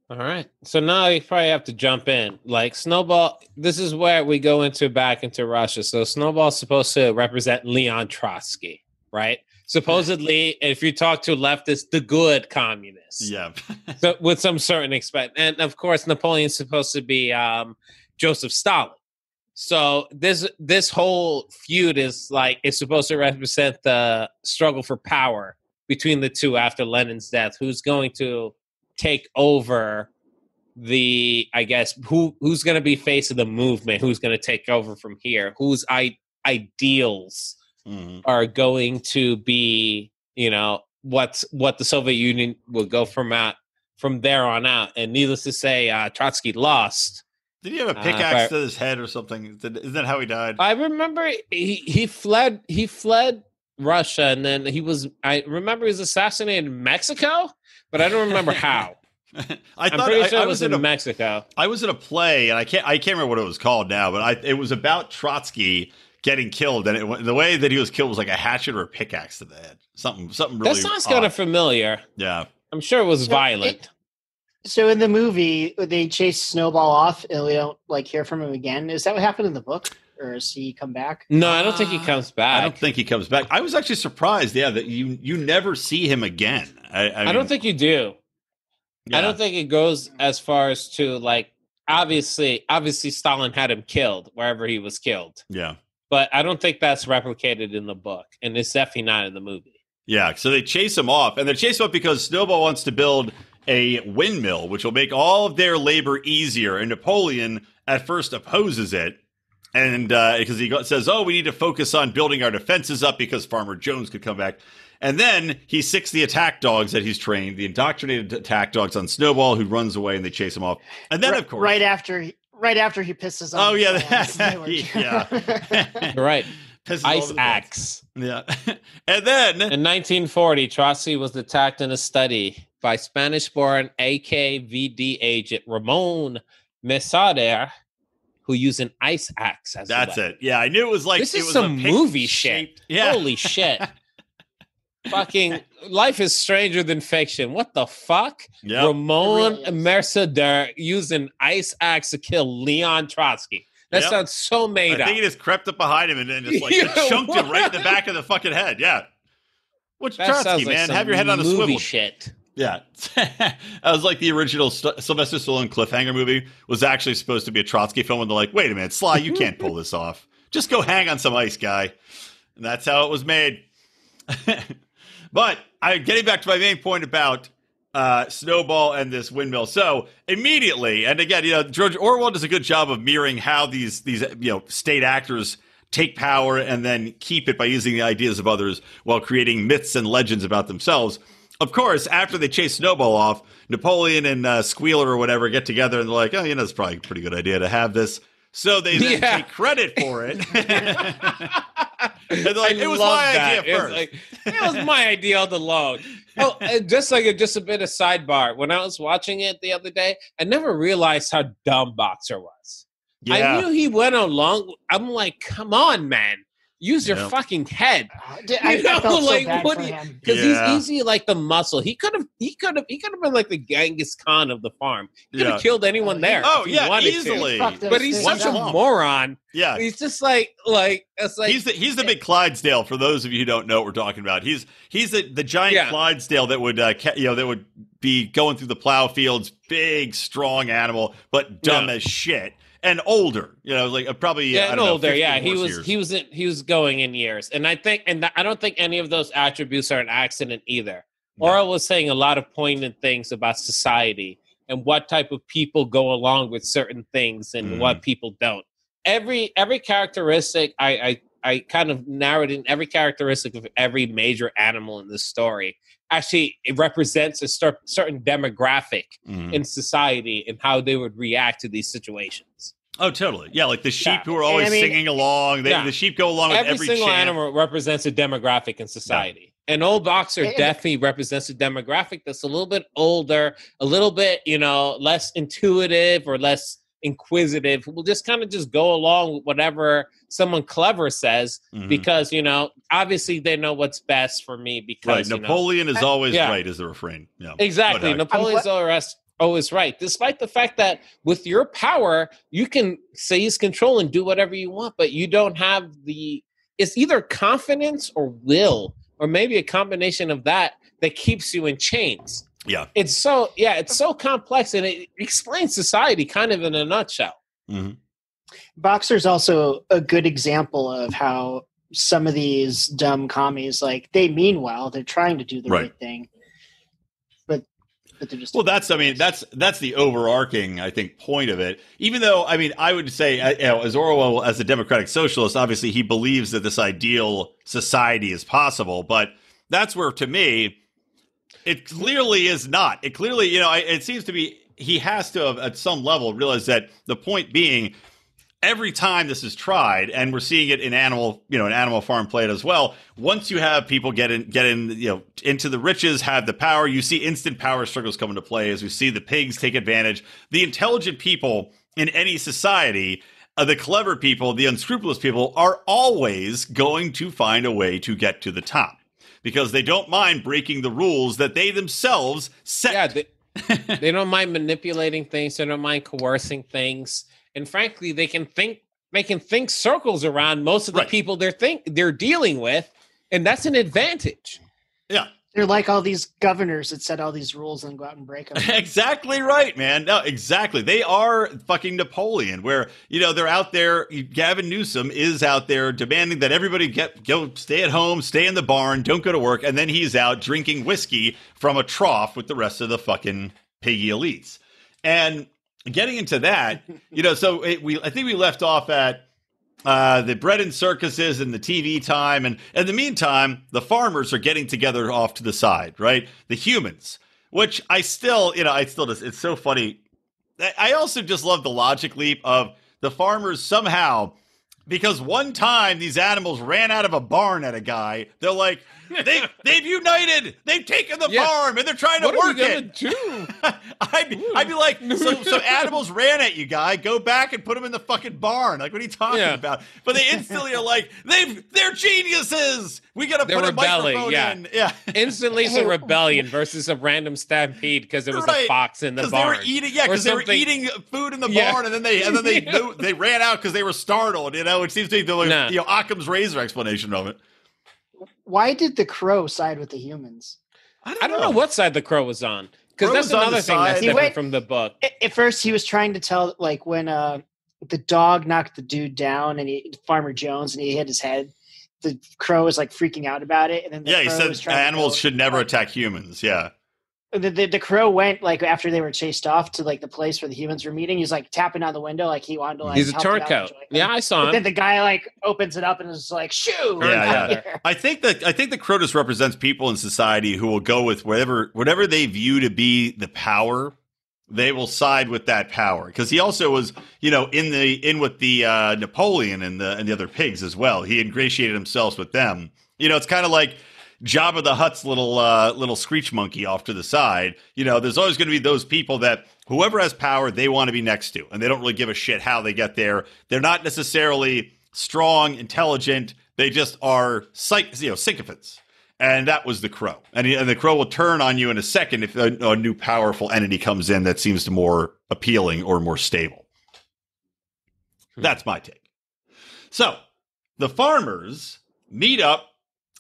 All right. So now you probably have to jump in. Like Snowball, this is where we go back into Russia. So Snowball's supposed to represent Leon Trotsky, right? Supposedly, if you talk to leftists, the good communists. Yeah. So with some certain expect. And of course, Napoleon's supposed to be Joseph Stalin. So this whole feud is it's supposed to represent the struggle for power between the two after Lenin's death. Who's going to take over who's going to be face of the movement? Who's going to take over from here? Whose ideals are going to be, what the Soviet Union will go from there on out. And needless to say, Trotsky lost. Did he have a pickaxe to his head or something? Isn't that how he died? I remember he fled Russia, and then I remember he was assassinated in Mexico, but I don't remember how. I'm pretty sure it was in Mexico. I was in a play, and I can't remember what it was called now, but it was about Trotsky getting killed, and the way that he was killed was like a hatchet or a pickaxe to the head. Something really. That sounds kind of familiar. Yeah, I'm sure it was violent. So in the movie, they chase Snowball off, and we don't hear from him again. Is that what happened in the book, or does he come back? No, I don't think he comes back. I don't think he comes back. I was actually surprised, that you never see him again. I don't think you do. Yeah. I don't think it goes as far as to like obviously Stalin had him killed wherever he was killed. Yeah. But I don't think that's replicated in the book, and it's definitely not in the movie. Yeah, so they chase him off, and they chase him off because Snowball wants to build a windmill, which will make all of their labor easier. And Napoleon at first opposes it, and because he says, "Oh, we need to focus on building our defenses up because Farmer Jones could come back." And then he sicks the attack dogs that he's trained, the indoctrinated attack dogs on Snowball, who runs away, and they chase him off. And then, of course, right after he pisses on. Oh yeah, yeah, right. Ice axe. Yeah, and then in 1940, Trotsky was attacked in a study by Spanish-born AKVD agent Ramon Mesader, who used an ice axe as that's a weapon. it. Yeah, I knew it was like this is was some movie shit. Yeah. Holy shit. Fucking life is stranger than fiction. What the fuck? Yep. Ramon Really Mercader used an ice axe to kill Leon Trotsky. That sounds so made I up. think he just crept up behind him and then just like chunked him right in the back of the fucking head. Yeah. Which Trotsky, man? Have your head on a swivel. Shit. Yeah. That was like the original Sylvester Stallone cliffhanger movie was actually supposed to be a Trotsky film. And they're like, wait a minute, Sly, you can't pull this off. Just go hang on some ice, guy. And that's how it was made. But getting back to my main point about Snowball and this windmill. So immediately, and again, George Orwell does a good job of mirroring how these state actors take power and then keep it by using the ideas of others while creating myths and legends about themselves. Of course, after they chase Snowball off, Napoleon and Squealer or whatever get together and they're like, oh, it's probably a pretty good idea to have this. So they then take credit for it. And they're like, it was my idea first. It was my idea all along. Oh, just a bit of sidebar. When I was watching it the other day, I never realized how dumb Boxer was. Yeah. I knew he went along. I'm like, come on, man. Use your fucking head. I felt so bad for him because he's easy like the muscle. He could have been like the Genghis Khan of the farm. He could have killed anyone there. Oh yeah, easily. But he's such a moron. Yeah, he's just like it's like he's the big Clydesdale. For those of you who don't know what we're talking about, he's the giant Clydesdale that would be going through the plow fields. Big, strong animal, but dumb as shit. And older, like probably older. Yeah, he was going in years, and I don't think any of those attributes are an accident either. No. Orwell was saying a lot of poignant things about society and what type of people go along with certain things and what people don't. Every characteristic, I kind of narrowed in every characteristic of every major animal in this story. Actually, it represents a certain demographic in society and how they would react to these situations. Oh, totally. Yeah, like the sheep who are always singing along. The sheep go along with every single chant. Animal represents a demographic in society. Yeah. And old Boxer definitely represents a demographic that's a little bit older, a little bit, less intuitive or less inquisitive. Will just kind of just go along with whatever someone clever says because obviously they know what's best for me because Napoleon is always right is the refrain. Yeah, exactly. Napoleon's always right, despite the fact that with your power you can seize control and do whatever you want, but you don't have it's either confidence or will or maybe a combination of that keeps you in chains. Yeah. It's so complex and it explains society kind of in a nutshell. Mm-hmm. Boxer's also a good example of how some of these dumb commies, they mean well, they're trying to do the right thing. But they're just that's the overarching, I think, point of it. Even though, I would say, as Orwell, as a democratic socialist, obviously he believes that this ideal society is possible, but that's where, to me, it clearly is not. It clearly, it seems to be he has to have at some level realized that the point being every time this is tried, and we're seeing it in Animal Farm play it as well. Once you have people get in, into the riches, have the power, you see instant power struggles come into play as we see the pigs take advantage. The intelligent people in any society, the clever people, the unscrupulous people are always going to find a way to get to the top. Because they don't mind breaking the rules that they themselves set. Yeah, they don't mind manipulating things. They don't mind coercing things. And frankly, they can think circles around most of the people they're dealing with, and that's an advantage. Yeah, They're like all these governors that set all these rules and go out and break them. Exactly right, man. No, exactly. They are fucking Napoleon, where, they're out there. Gavin Newsom is out there demanding that everybody go stay at home, stay in the barn, don't go to work. And then he's out drinking whiskey from a trough with the rest of the fucking piggy elites. And getting into that, so I think we left off at the bread and circuses and the TV time. And in the meantime, the farmers are getting together off to the side, right? The humans, which it's so funny. I also just love the logic leap of the farmers somehow, because one time these animals ran out of a barn at a guy. They're like, they've united. They've taken the farm and they're trying to work it. Do? I'd be like, so animals ran at you, guy. Go back and put them in the fucking barn. Like, what are you talking about? But they instantly are like, they're geniuses. We got to put a microphone in. Yeah. Instantly it's a rebellion versus a random stampede because there was a fox in the barn. Because they were eating food in the barn and then they ran out because they were startled. It seems to be the Occam's razor explanation of it. Why did the crow side with the humans? I don't know what side the crow was on. Because that's another thing that's different from the book. At first, he was trying to tell, like, when the dog knocked the dude down and Farmer Jones, and he hit his head, the crow was, like, freaking out about it. And then he said animals should never attack humans, The crow went, like, after they were chased off to, like, the place where the humans were meeting. He was, like, tapping on the window like he wanted to, like, he's a turncoat. Yeah, I saw him. But then the guy, like, opens it up and is like, shoo! Yeah. I think the crow just represents people in society who will go with whatever they view to be the power. They will side with that power. Because he also was, in with the Napoleon and the other pigs as well. He ingratiated himself with them. It's kind of like Jabba the Hutt's little screech monkey off to the side. There's always going to be those people that whoever has power, they want to be next to, and they don't really give a shit how they get there. They're not necessarily strong, intelligent. They just are sycophants. And that was the crow. And the crow will turn on you in a second if a new powerful entity comes in that seems more appealing or more stable. That's my take. So the farmers meet up,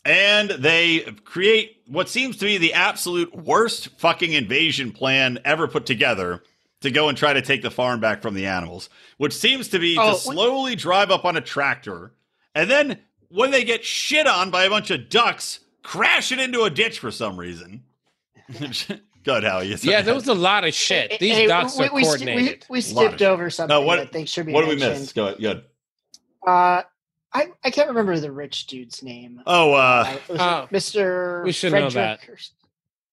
and they create what seems to be the absolute worst fucking invasion plan ever put together to go and try to take the farm back from the animals, which seems to be to slowly drive up on a tractor. And then when they get shit on by a bunch of ducks, crash it into a ditch for some reason. Go ahead, Howie. There was a lot of shit. These ducks are coordinated. We skipped over something that I think should be mentioned. What did we miss? Go ahead. I can't remember the rich dude's name. Mr. We should Frederick know that.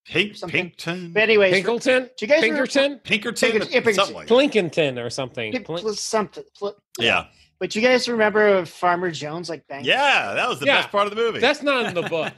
Pinkton. But anyways, Pinkerton? Do you guys Pinkerton? Pinkerton? Something like that. Plinkington or something. Something. Yeah. But you guys remember Farmer Jones, like, bang? Yeah, that was the best part of the movie. That's not in the book.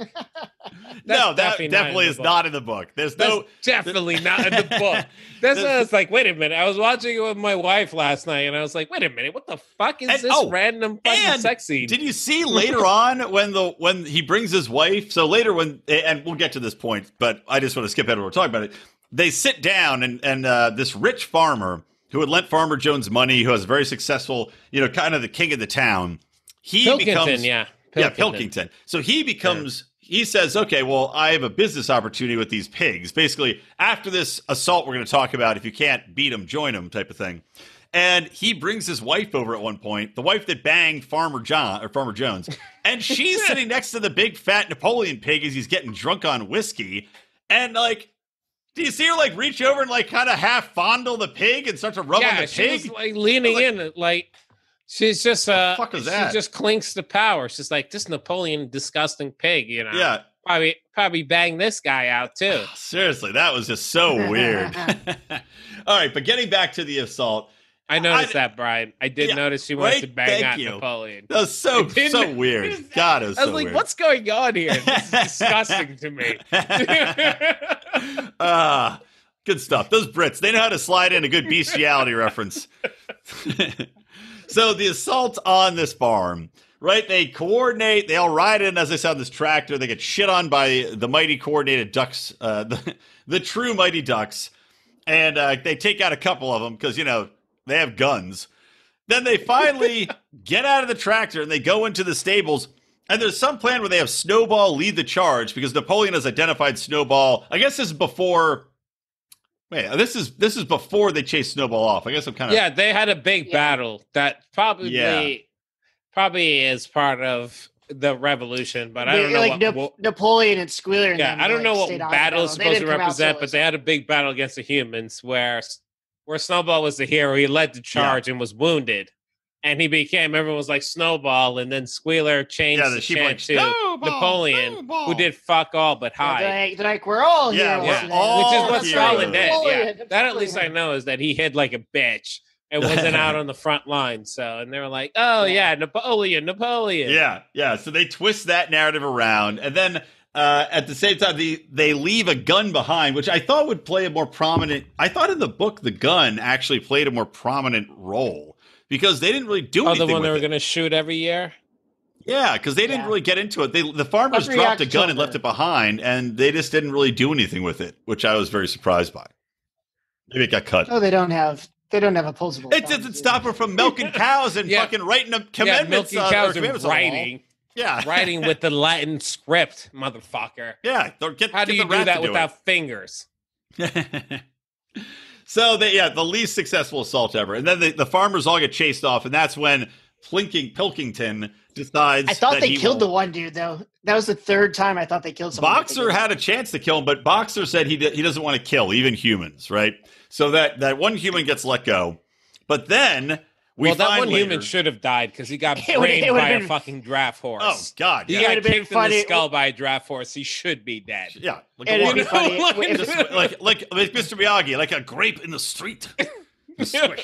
That definitely is not in the book. That's definitely not in the book. That's why I was like, wait a minute. I was watching it with my wife last night, and I was like, wait a minute, what the fuck is this random fucking sex scene? Did you see later on when he brings his wife? So later and we'll get to this point, but I just want to skip ahead when we're talking about it. They sit down, and this rich farmer who had lent Farmer Jones money, who was very successful, kind of the king of the town. Pilkington. So he becomes, he says, okay, well, I have a business opportunity with these pigs. Basically, after this assault we're going to talk about, if you can't beat them, join them type of thing. And he brings his wife over at one point, the wife that banged Farmer Jones. And she's sitting next to the big fat Napoleon pig as he's getting drunk on whiskey. And do you see her reach over and kind of half fondle the pig and start to rub on the pig? She's leaning in, she's just what the fuck is that? She just clinks the power. She's like, this Napoleon disgusting pig, Yeah. Probably bang this guy out too. Seriously, that was just so weird. All right, but getting back to the assault. I noticed that, Brian. I did notice she wants to bang out Napoleon. That was so weird. God, it was so weird. I was like, what's going on here? This is disgusting to me. Good stuff. Those Brits, they know how to slide in a good bestiality reference. So the assault on this farm, right? They coordinate. They all ride in, as I said, on this tractor. They get shit on by the mighty coordinated ducks, the true mighty ducks. And they take out a couple of them because, they have guns. Then they finally get out of the tractor and they go into the stables. And there's some plan where they have Snowball lead the charge because Napoleon has identified Snowball. I guess this is before. Wait, this is before they chase Snowball off. I guess I'm kind of. Yeah, they had a big battle that probably is part of the revolution, but I don't know what Napoleon and Squealer. Yeah, I don't know what battle is supposed to represent, but they had a big battle against the humans where Snowball was the hero. He led the charge and was wounded. And everyone was like Snowball, and then Squealer changed the chant to Napoleon, who did fuck all but hide. They're like, we're all here. Which is what Stalin did. Yeah. That at least I know is that he hid like a bitch and wasn't out on the front line. And they were like, Napoleon. Yeah. So they twist that narrative around. And then at the same time, they leave a gun behind, which I thought would play a more prominent. I thought in the book, the gun actually played a more prominent role. Because they didn't really do anything the one they were going to shoot every year? Yeah, because they didn't really get into it. The farmers dropped a gun and left it behind, and they just didn't really do anything with it, which I was very surprised by. Maybe it got cut. Oh, they don't have opposable. It doesn't stop them from milking cows and fucking writing them commandments. Milking cows and writing. Yeah. Writing with the Latin script, motherfucker. Yeah. How do you do that without fingers? So the least successful assault ever. And then the farmers all get chased off, and that's when Pilkington decides I thought they killed the one dude, though. That was the third time I thought they killed someone. Boxer had a chance to kill him, but Boxer said he doesn't want to kill, even humans, right? So that one human gets let go. But then that one human should have died because he got brained by a fucking draft horse. Oh, God. He got kicked in the skull by a draft horse. He should be dead. Yeah. Like Mr. Miyagi, like a grape in the street.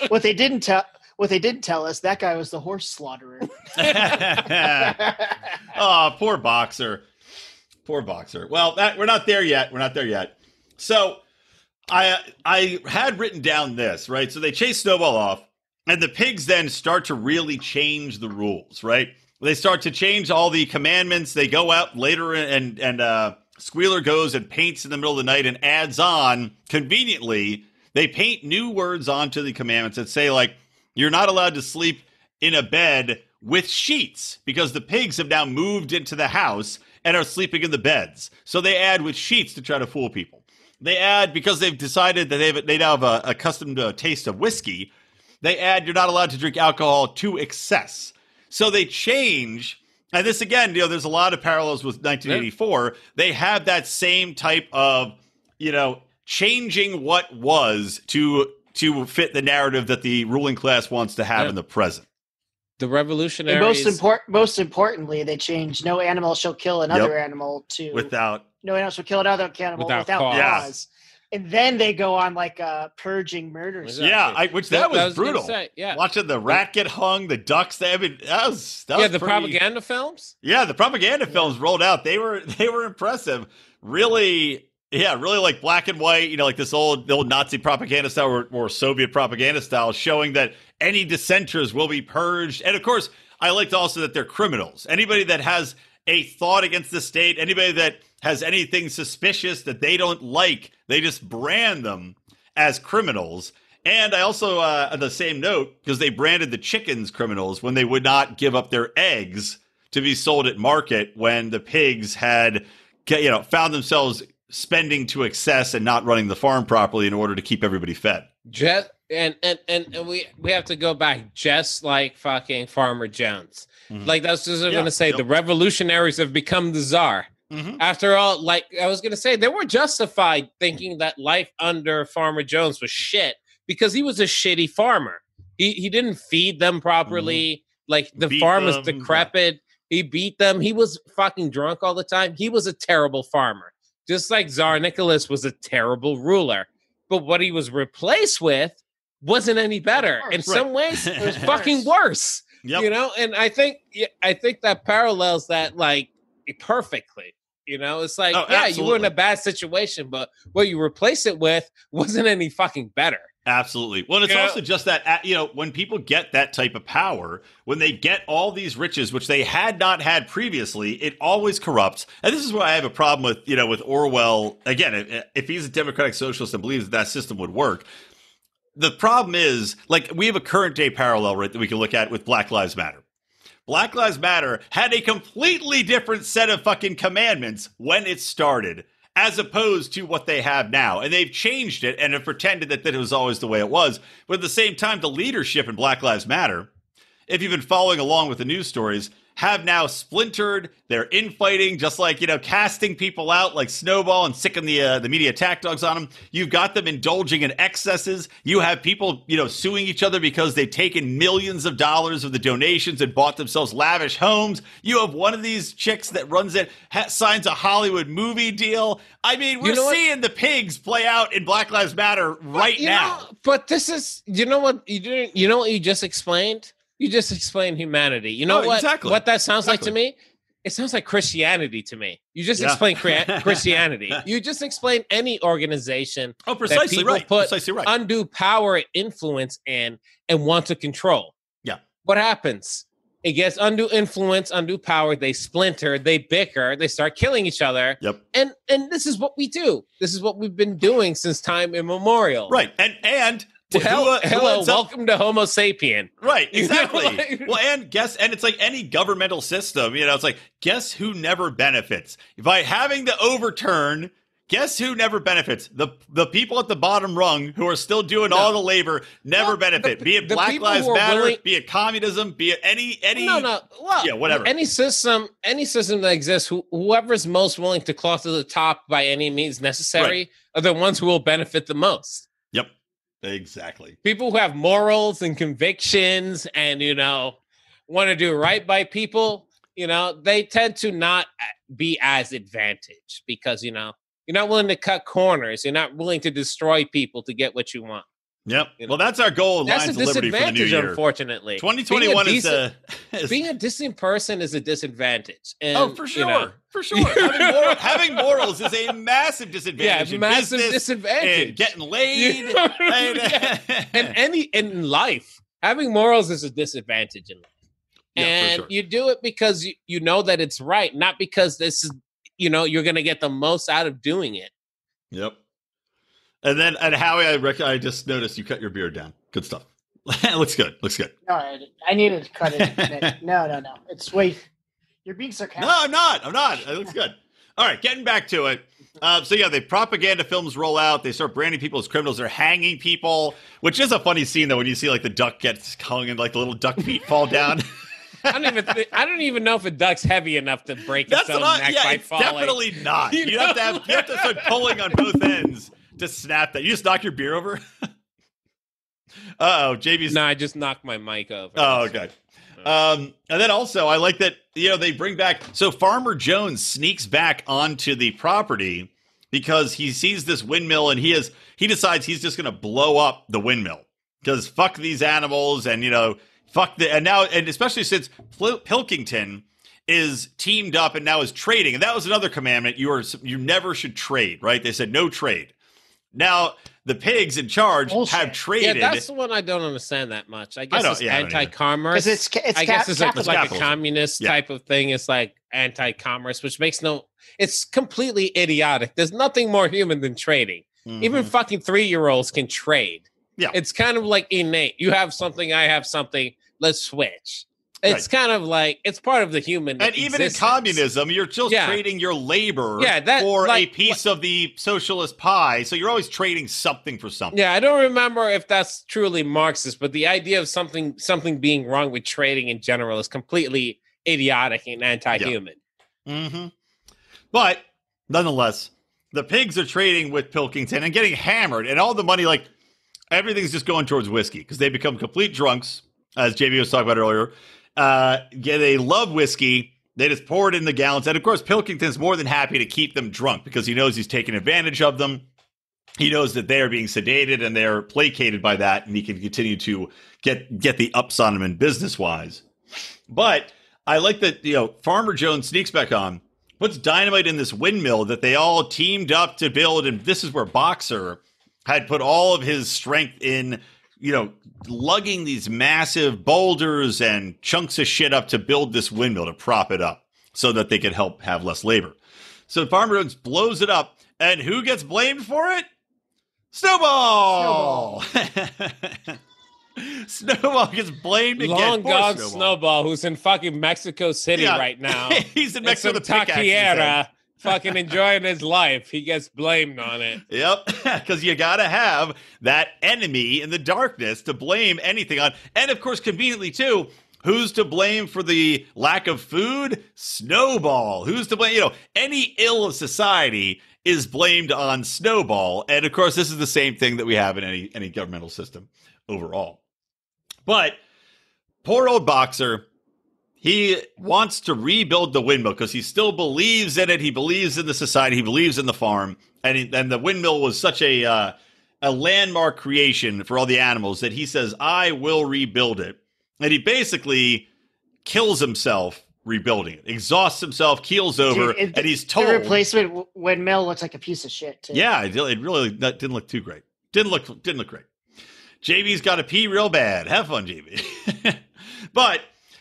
What they didn't tell us, that guy was the horse slaughterer. Oh, poor Boxer. Poor Boxer. Well, we're not there yet. So I had written down this, right? So they chase Snowball off. And the pigs then start to really change the rules, right? They start to change all the commandments. They go out later and Squealer goes and paints in the middle of the night and adds on, conveniently, they paint new words onto the commandments that say, like, you're not allowed to sleep in a bed with sheets because the pigs have now moved into the house and are sleeping in the beds. So they add with sheets to try to fool people. They add, because they've decided that they now have a accustomed taste of whiskey, they add you're not allowed to drink alcohol to excess. So they change, and this again, there's a lot of parallels with 1984. Yeah. They have that same type of, changing what was to fit the narrative that the ruling class wants to have in the present. The revolutionaries. And most importantly, they changed no animal shall kill another animal to no animal shall kill another animal without cause. And then they go on like purging murders. Yeah, that was brutal. Watching the rat get hung, the ducks. That was the propaganda films. Yeah, the propaganda films rolled out. They were impressive. Really like black and white. Like the old Nazi propaganda style or Soviet propaganda style, showing that any dissenters will be purged. And of course, I liked also that they're criminals. Anybody that has a thought against the state, anybody that has anything suspicious that they don't like, they just brand them as criminals. And I also, on the same note, because they branded the chickens criminals when they would not give up their eggs to be sold at market when the pigs had, found themselves spending to excess and not running the farm properly in order to keep everybody fed. And we have to go back just like fucking Farmer Jones. Mm-hmm. Like that's just what I'm going to say. Yep. The revolutionaries have become the czar. Mm-hmm. After all, like I was going to say, they were justified thinking that life under Farmer Jones was shit because he was a shitty farmer. He didn't feed them properly. Mm-hmm. Like the farm was decrepit. He beat them. He was fucking drunk all the time. He was a terrible farmer. Just like Tsar Nicholas was a terrible ruler. But what he was replaced with wasn't any better. In some ways, it was fucking worse. Yep. And I think that parallels that like perfectly. It's like, you were in a bad situation, but what you replace it with wasn't any fucking better. Absolutely. Well, it's also just that, when people get that type of power, when they get all these riches, which they had not had previously, it always corrupts. And this is why I have a problem with, with Orwell. Again, if he's a democratic socialist and believes that system would work, the problem is, like, we have a current day parallel, right, that we can look at with Black Lives Matter. Black Lives Matter had a completely different set of fucking commandments when it started, as opposed to what they have now. And they've changed it and have pretended that it was always the way it was. But at the same time, the leadership in Black Lives Matter, if you've been following along with the news stories, have now splintered. They're infighting, just like, casting people out like Snowball and sicking the media attack dogs on them. You've got them indulging in excesses. You have people, suing each other because they've taken millions of dollars of the donations and bought themselves lavish homes. You have one of these chicks that runs it, signs a Hollywood movie deal. I mean, we're seeing the pigs play out in Black Lives Matter right now. But this is, what you just explained? You just explained humanity. Exactly. What that sounds like to me? It sounds like Christianity to me. You just explained Christianity. You just explained any organization that people put undue power and influence in and want to control. Yeah. What happens? It gets undue influence, undue power. They splinter, they bicker, they start killing each other. Yep. And this is what we do. This is what we've been doing since time immemorial. Right. And hello, welcome to Homo sapien. Right, exactly. Well, and it's like any governmental system, it's like, guess who never benefits? By having to overturn, guess who never benefits? The people at the bottom rung who are still doing all the labor never benefit. Be it Black Lives Matter, be it communism, be it any whatever. Any system that exists, whoever's most willing to claw to the top by any means necessary are the ones who will benefit the most. Yep. Exactly. People who have morals and convictions and, want to do right by people, they tend to not be as advantaged because, you're not willing to cut corners. You're not willing to destroy people to get what you want. Yep. Well, that's our goal. That's Lions of Liberty for the new year. Unfortunately, 2021 being a decent person is a disadvantage. And, for sure. For sure. Having morals is a massive disadvantage. Yeah, massive disadvantage. And getting laid. And in life, having morals is a disadvantage in life. And you do it because you know that it's right, not because this is, you're going to get the most out of doing it. Yep. And then, Howie, I just noticed you cut your beard down. Good stuff. Looks good. No, I needed to cut it. No. It's you're being sarcastic. No, I'm not. It looks good. All right, getting back to it. The propaganda films roll out. They start branding people as criminals. They're hanging people, which is a funny scene, though, when you see, like, the duck gets hung and, like, the little duck feet fall down. I don't even know if a duck's heavy enough to break its own neck by falling. Definitely not. You have to start pulling on both ends to snap that. You just knock your beer over? JB's... No, I just knocked my mic over. Oh, okay. And then also, I like that, they bring back... So Farmer Jones sneaks back onto the property because he sees this windmill and he decides he's just going to blow up the windmill. Because fuck these animals and, and especially since Pilkington is teamed up and now is trading. And that was another commandment. You never should trade, right? They said no trade. Now, the pigs in charge have traded. Yeah, that's the one I don't understand that much. I guess it's anti-commerce. It's like a communist type of thing. It's like anti-commerce, which makes it's completely idiotic. There's nothing more human than trading. Mm-hmm. Even fucking 3-year-olds can trade. Yeah. It's kind of like innate. You have something, I have something, let's switch. It's kind of like, it's part of the human And existence. Even in communism, you're still trading your labor for a piece of the socialist pie. So you're always trading something for something. Yeah, I don't remember if that's truly Marxist, but the idea of something being wrong with trading in general is completely idiotic and anti-human. Yeah. Mm-hmm. But nonetheless, the pigs are trading with Pilkington and getting hammered. And all the money, like, everything's just going towards whiskey because they become complete drunks, as JB was talking about earlier. They love whiskey. They just pour it in the gallons. And, of course, Pilkington's more than happy to keep them drunk because he knows he's taking advantage of them. He knows that they are being sedated and they're placated by that, and he can continue to get the ups on them in business-wise. But I like that, Farmer Jones sneaks back on, puts dynamite in this windmill that they all teamed up to build, and this is where Boxer had put all of his strength in, lugging these massive boulders and chunks of shit up to build this windmill to prop it up so that they could help have less labor. So Farmer Jones blows it up, and who gets blamed for it? Snowball! Snowball gets blamed again. Long Poor dog Snowball, who's in fucking Mexico City right now. He's in Mexico with a pickaxe. Taquiera, fucking enjoying his life. He gets blamed on it. Yep, because you got to have that enemy in the darkness to blame anything on. And of course, conveniently too, who's to blame for the lack of food? Snowball. Who's to blame? You know, any ill of society is blamed on Snowball. And of course, this is the same thing that we have in any governmental system overall. But poor old Boxer, he wants to rebuild the windmill because he still believes in it. He believes in the society. He believes in the farm. And the windmill was such a landmark creation for all the animals that he says, I will rebuild it. And he basically kills himself rebuilding it, exhausts himself, keels over, and he's told. The replacement windmill looks like a piece of shit, too. Yeah, it really didn't look too great. Didn't look great. JV's got to pee real bad. Have fun, JV. But,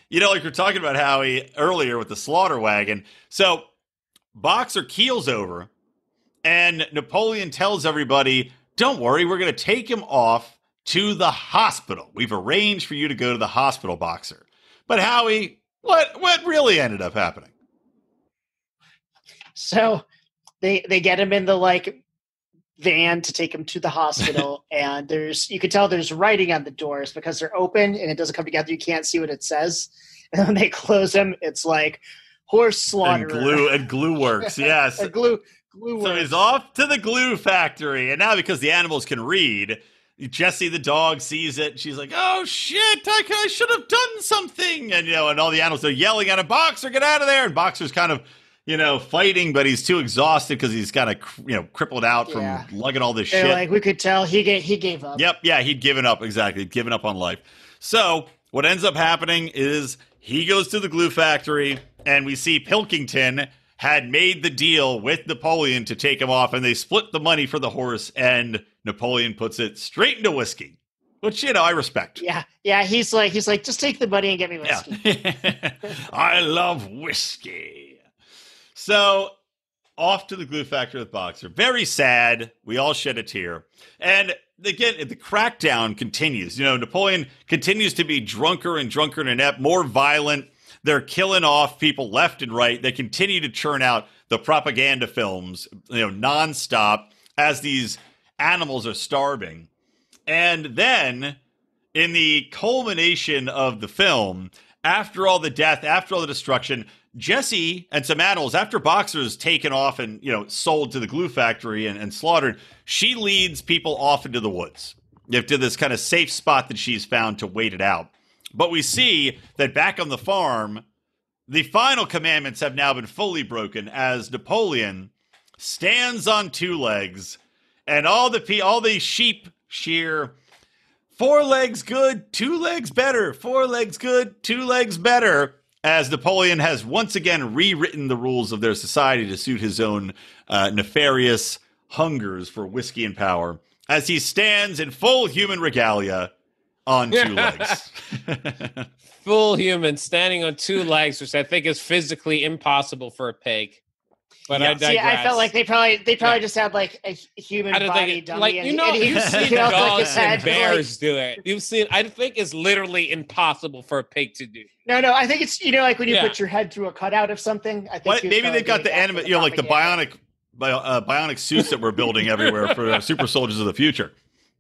you know, like we're talking about Howie earlier with the slaughter wagon. So Boxer keels over, and Napoleon tells everybody, don't worry, we're going to take him off to the hospital. We've arranged for you to go to the hospital, Boxer. But Howie, what really ended up happening? So they get him in the van to take him to the hospital, and you can tell there's writing on the doors because they're open and it doesn't come together. You can't see what it says. And when they close them, it's like horse slaughterer. And glue works, yes. glue works. So he's off to the glue factory. And now because the animals can read, Jessie the dog sees it. And she's like, oh, shit, I should have done something. And, and all the animals are yelling at him, Boxer, get out of there. And Boxer's kind of, fighting, but he's too exhausted because he's kind of, crippled out from lugging all this shit. Like, we could tell he gave up. Yep, yeah, he'd given up, exactly. He'd given up on life. So what ends up happening is he goes to the glue factory, and we see Pilkington had made the deal with Napoleon to take him off, and they split the money for the horse, and Napoleon puts it straight into whiskey, which, I respect. Yeah, he's like, just take the money and get me whiskey. Yeah. I love whiskey. So off to the glue factory with Boxer. Very sad. We all shed a tear. And again, the crackdown continues. Napoleon continues to be drunker and inept, more violent. They're killing off people left and right. They continue to churn out the propaganda films, nonstop as these animals are starving. And then in the culmination of the film, after all the death, after all the destruction, Jessie and some animals, after Boxer's taken off and, sold to the glue factory and slaughtered, she leads people off into the woods to this kind of safe spot that she's found to wait it out. But we see that back on the farm, the final commandments have now been fully broken as Napoleon stands on two legs and all the sheep shear 4 legs good, 2 legs better, 4 legs good, 2 legs better, as Napoleon has once again rewritten the rules of their society to suit his own nefarious hungers for whiskey and power, as he stands in full human regalia on 2 legs. Full human standing on 2 legs, which I think is physically impossible for a pig. But I digress. See, I felt like they probably just had like a human body dummy. You've seen dogs and bears do it. I think it's literally impossible for a pig to do. No, I think it's like when you put your head through a cutout of something. I think maybe they've got the anime, like the bionic suits that we're building everywhere for super soldiers of the future.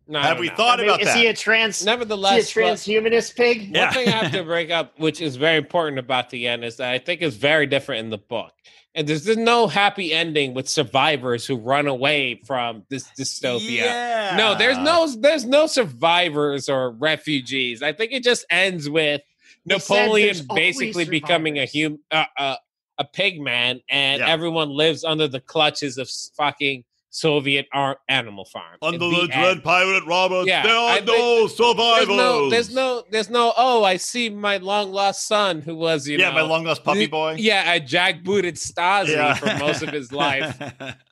No, Have we thought about that? Is he a transhumanist pig? One thing I have to break up, which is very important about the end, is that I think it's very different in the book. And there's no happy ending with survivors who run away from this dystopia. Yeah. No, there's no survivors or refugees. I think it just ends with Napoleon basically becoming a pig man, and everyone lives under the clutches of fucking Soviet animal farm. Under the dread pirate Roberts, there are no survivors. There's no, I see my long lost son who was, my long lost puppy boy. Yeah, a jackbooted Stasi for most of his life.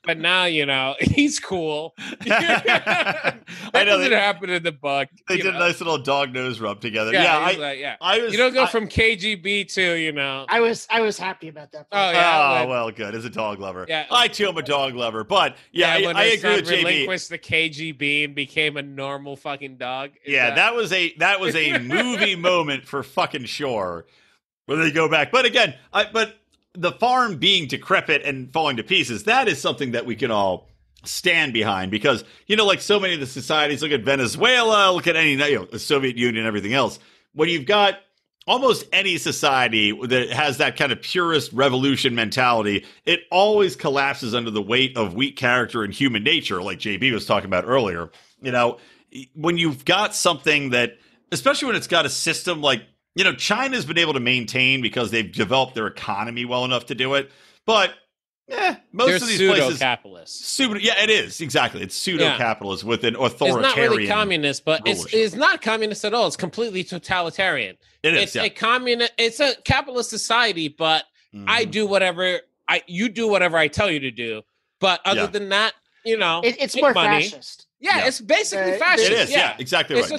But now, he's cool. That doesn't happen in the book. They did a nice little dog nose rub together. You don't go from KGB to, I was happy about that. Well, good. As a dog lover. Yeah. I too am a dog lover. But when I his agree son with JB. relinquished the KGB and became a normal fucking dog. That was a movie moment for fucking sure. Where they go back, but again, but the farm being decrepit and falling to pieces, that is something that we can all stand behind because, like so many of the societies, look at Venezuela, look at any, the Soviet Union, everything else. When you've got almost any society that has that kind of purist revolution mentality, it always collapses under the weight of weak character and human nature, like JB was talking about earlier. When you've got something that, especially when it's got a system like, China's been able to maintain because they've developed their economy well enough to do it. But most of these places, pseudo-capitalists. It is exactly. It's pseudo-capitalist with an authoritarian. It's not really communist, but rulership. it's not communist at all. It's completely totalitarian. It's a communist. It's a capitalist society, but I do whatever you do whatever I tell you to do. But other than that, it's more money. Fascist. Yeah, it's basically fascist. It is. Yeah, exactly right.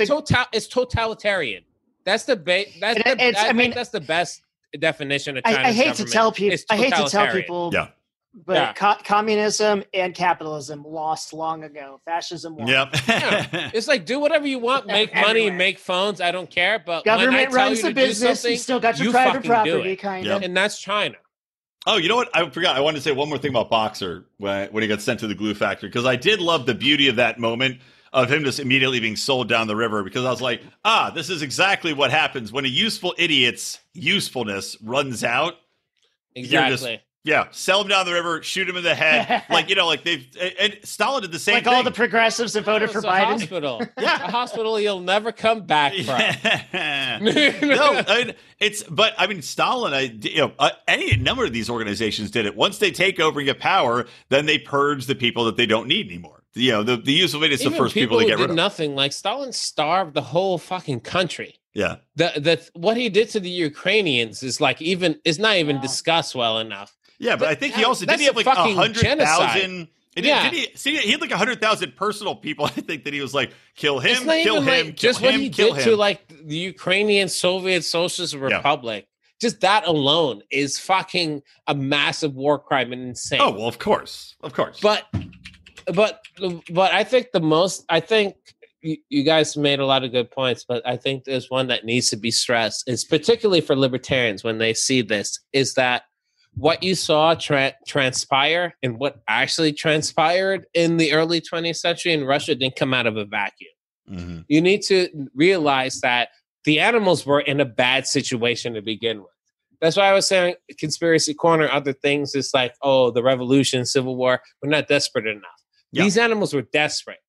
It's totalitarian. That's the that's the best definition of China's I hate government. to tell people. I hate to tell people. Yeah. But communism and capitalism lost long ago. Fascism won. Yep. It's like do whatever you want, make money, make phones. I don't care. But government when I runs tell the you to business. do You still got your you private fucking property, kind of. And that's China. Oh, you know what? I forgot. I wanted to say one more thing about Boxer when he got sent to the glue factory because I did love the beauty of that moment of him just immediately being sold down the river because I was like, this is exactly what happens when a useful idiot's usefulness runs out. Exactly. Sell him down the river, shoot him in the head. And Stalin did the same thing. Like all the progressives that voted for Biden. Hospital. A hospital you'll never come back from. Stalin, any number of these organizations did it. Once they take over and get power, then they purge the people that they don't need anymore. The useful idiot is the first people to get rid of. Nothing. Like Stalin starved the whole fucking country. Yeah. What he did to the Ukrainians is not even discussed well enough. Yeah, but I think he also did he have like 100,000. He had like 100,000 personal people. I think that he was like, kill him, kill him, kill just him, what he kill did him. to like the Ukrainian Soviet Socialist Republic. Just that alone is fucking a massive war crime and insane. Oh well, of course. But I think you guys made a lot of good points, but I think there's one that needs to be stressed. It's particularly for libertarians when they see this is that what you saw transpire and what actually transpired in the early 20th century in Russia didn't come out of a vacuum. Mm-hmm. You need to realize that the animals were in a bad situation to begin with. That's why I was saying Conspiracy Corner, other things is like, the revolution, civil war, we're not desperate enough. Yeah. These animals were desperate.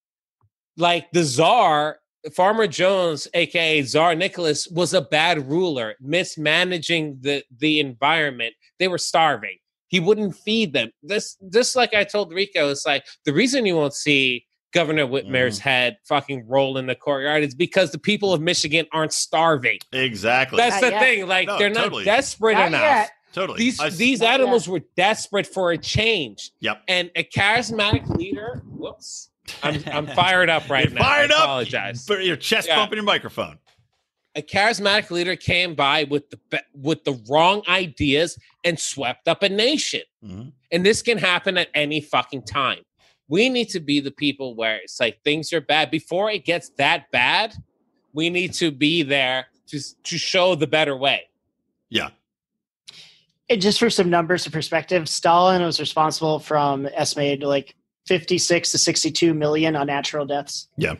Like the Tsar, Farmer Jones, aka Tsar Nicholas, was a bad ruler, mismanaging the environment. They were starving. He wouldn't feed them. This like I told Rico, it's like the reason you won't see Governor Whitmer's head fucking roll in the courtyard is because the people of Michigan aren't starving. Exactly. That's the thing. Like they're not desperate enough. Yet. Totally. These animals were desperate for a change. Yep. And a charismatic leader. Whoops. I'm fired up right now. Fired up. I apologize. But your chest bumping your microphone. A charismatic leader came by with the wrong ideas and swept up a nation. Mm-hmm. And this can happen at any fucking time. We need to be the people where it's like things are bad. Before it gets that bad, we need to be there to show the better way. Yeah. And just for some numbers of perspective, Stalin was responsible from estimated like 56 to 62 million unnatural deaths. Yeah.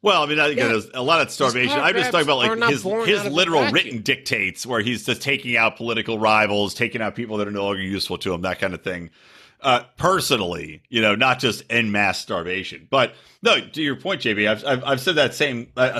Well, I mean, there's a lot of starvation. I'm just talking about like his literal written dictates where he's just taking out political rivals, taking out people that are no longer useful to him, that kind of thing. Personally, not just en masse starvation. But no, to your point, JB, I've said that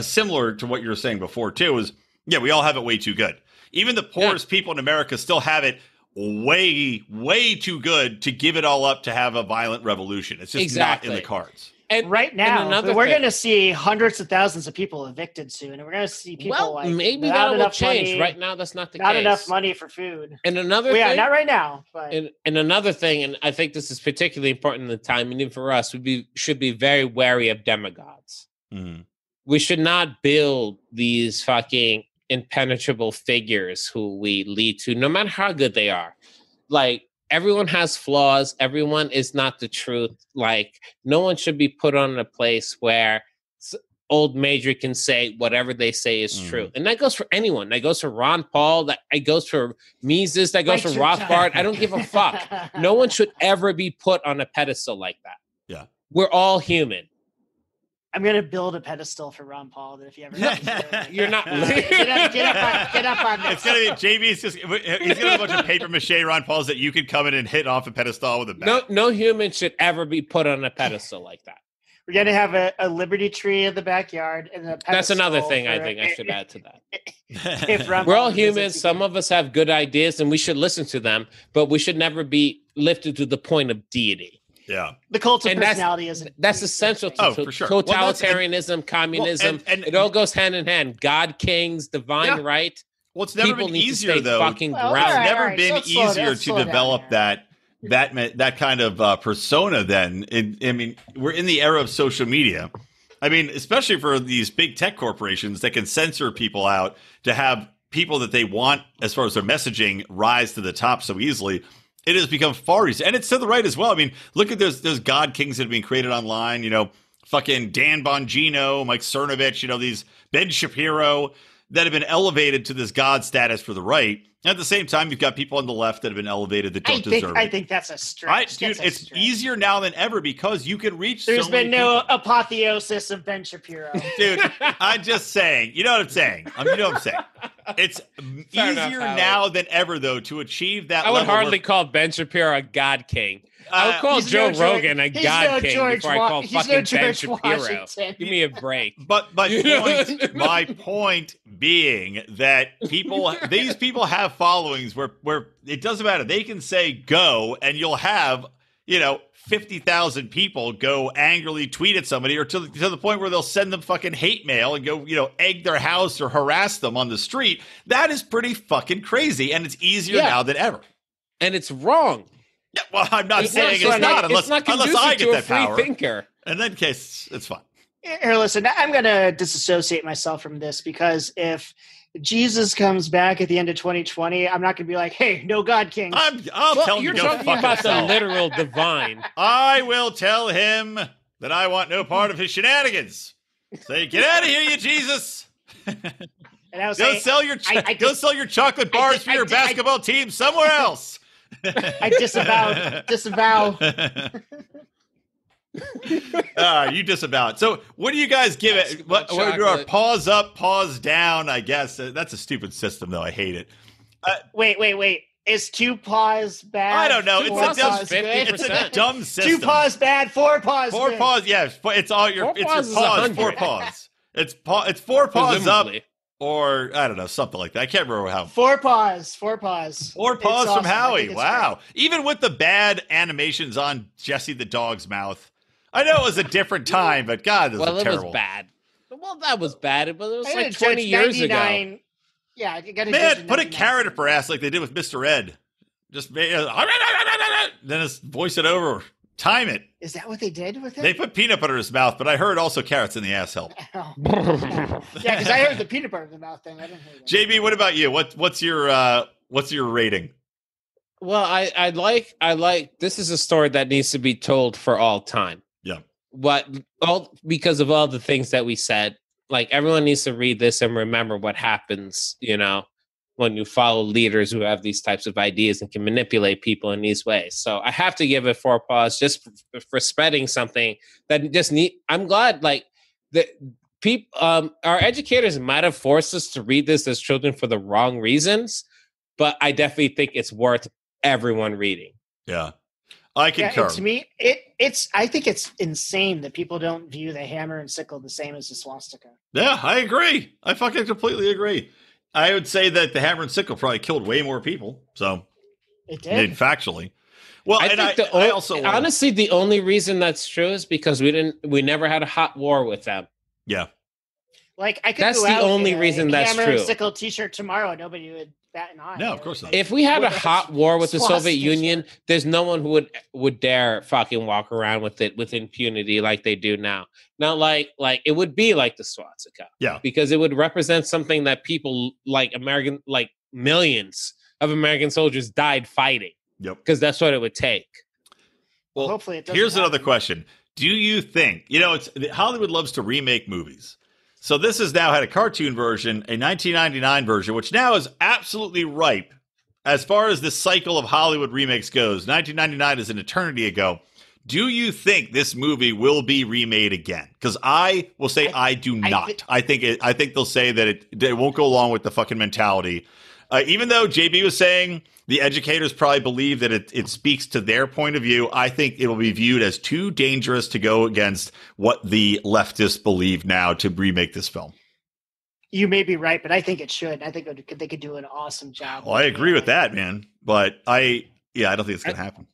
similar to what you were saying before too, is we all have it way too good. Even the poorest people in America still have it way, way too good to give it all up to have a violent revolution. It's just not in the cards. And right now, we're going to see hundreds of thousands of people evicted soon, and we're going to see people maybe that will change. Right now, that's not the case. Not enough money for food. And another thing, not right now. But and another thing, and I think this is particularly important in the time, and even for us, should be very wary of demagogues. Mm-hmm. We should not build these fucking impenetrable figures who we lead to, no matter how good they are. Like everyone has flaws. Everyone is not the truth. Like, no one should be put on a place where old Major can say whatever they say is true. And that goes for anyone. That goes for Ron Paul. That goes for Mises. That goes for Rothbard. I don't give a fuck. No one should ever be put on a pedestal like that. Yeah. We're all human. I'm gonna build a pedestal for Ron Paul. That if you ever You're not. get up on this. It's gonna be JB's just he's gonna have a bunch of paper mache Ron Pauls that you can come in and hit off a pedestal with a bat. No human should ever be put on a pedestal like that. We're gonna have a Liberty tree in the backyard, and that's another thing I think I should add to that. We're all humans. Some of us have good ideas, and we should listen to them, but we should never be lifted to the point of deity. Yeah, the cult of personality that's essential to for sure. Totalitarianism, communism. And it all goes hand in hand. God, kings, divine right. Well, it's never been easier though. Fucking It's never been easier to develop that kind of persona. Then, I mean, we're in the era of social media. I mean, especially for these big tech corporations that can censor people out to have people that they want as far as their messaging rise to the top so easily. It has become far easier. And it's to the right as well. I mean, look at those God kings that have been created online, you know, fucking Dan Bongino, Mike Cernovich, you know, these Ben Shapiro that have been elevated to this God status for the right. And at the same time, you've got people on the left that have been elevated that don't deserve it. I think that's a stretch. Dude, it's easier now than ever because you can reach There's been no apotheosis of Ben Shapiro. Dude, I'm just saying. You know what I'm saying? You know what I'm saying? It's easier now than ever, though, to achieve that level. I would hardly call Ben Shapiro a God king. I would call Joe Rogan a God king before I call fucking Ben Shapiro. Give me a break. But my point being that these people have followings where it doesn't matter. They can say go, and you'll have, 50,000 people go angrily tweet at somebody, or to the point where they'll send them fucking hate mail and go, egg their house or harass them on the street. That is pretty fucking crazy, and it's easier now than ever. And it's wrong. Yeah, well, I'm not saying it's not unless I get that power. Thinker. In that case, it's fine. Here, listen, I'm going to disassociate myself from this because if Jesus comes back at the end of 2020, I'm not going to be like, hey, no God king. I'll tell him you're to go talking fuck about himself. the literal divine. I will tell him that I want no part of his shenanigans. Say, get out of here, you Jesus. And I was go sell your chocolate bars for your basketball team somewhere else. I disavow. You disavow it. So what do you guys give it? What do our pause up, pause down, I guess. That's a stupid system, though. I hate it. Wait. Is 2 paws bad? I don't know. It's a dumb system. 2 paws bad, 4 paws 4 paws, yeah. It's all your paws. 4 paws. It's 4 paws up. Or, I don't know, something like that. I can't remember how. 4 paws. 4 paws from Howie. Wow. Great. Even with the bad animations on Jesse the dog's mouth. I know it was a different time, but God, this was terrible. It was bad. Well, that was bad, but it was like 20 years ago. Yeah, you got to Man, put a carrot up her ass like they did with Mr. Ed. Just then just voice it over. Time it. Is that what they did with it? They put peanut butter in his mouth, but I heard also carrots in the ass help. Oh. Yeah, because I heard the peanut butter in the mouth thing. I didn't hear that. JB, what about you? What's your rating? Well, I like this is a story that needs to be told for all time. Yeah. Because of all the things that we said, like everyone needs to read this and remember what happens, when you follow leaders who have these types of ideas and can manipulate people in these ways. So I have to give it 4 paws just for spreading something that just I'm glad the people, our educators might have forced us to read this as children for the wrong reasons, but I definitely think it's worth everyone reading. Yeah. I concur. Yeah, to me, I think it's insane that people don't view the hammer and sickle the same as the swastika. Yeah, I agree. I fucking completely agree. I would say that the hammer and sickle probably killed way more people. So it did. Factually. Well, I also honestly, the only reason that's true is because we never had a hot war with them. Yeah. Like I could that's go the out only in reason a that's hammer true. And sickle T-shirt tomorrow, nobody would bat an eye. No, of course not. If we had a hot war with the Soviet Union, there's no one who would dare fucking walk around with it with impunity like they do now. Now, like it would be like the swastika. Yeah. Because it would represent something that people like millions of American soldiers died fighting. Yep. Because that's what it would take. Well, hopefully it doesn't here's happen. another question. Do you think, Hollywood loves to remake movies. So this has now had a cartoon version, a 1999 version, which now is absolutely ripe as far as the cycle of Hollywood remakes goes. 1999 is an eternity ago. Do you think this movie will be remade again? Because I will say I do not. I think they'll say that it won't go along with the fucking mentality. Even though JB was saying the educators probably believe that it speaks to their point of view, I think it will be viewed as too dangerous to go against what the leftists believe now to remake this film. You may be right, but I think it should. I think they could do an awesome job. Well, I agree with that, man. But I don't think it's going to happen.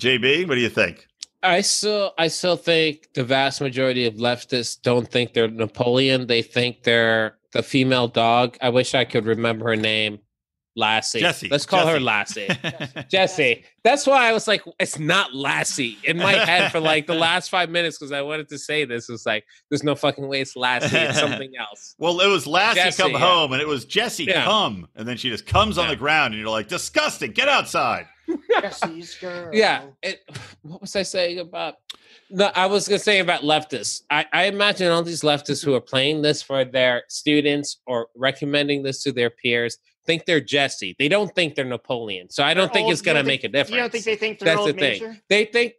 JB, what do you think? I still think the vast majority of leftists don't think they're Napoleon. They think they're the female dog. I wish I could remember her name. Lassie. Jessie. Let's call her Lassie. Jessie. That's why I was like, it's not Lassie in my head for like the last 5 minutes because I wanted to say this. It was like, there's no fucking way it's Lassie. It's something else. Well, it was Lassie Jessie, come home, and it was Jessie come. And then she just comes on the ground, and you're like, disgusting. Get outside. Jessie's girl. Yeah. What was I saying about? No, I was going to say about leftists. I imagine all these leftists who are playing this for their students or recommending this to their peers think they're Jessie. They don't think they're Napoleon. So I don't think it's going to make a difference. You don't think they think they're Old Major? They think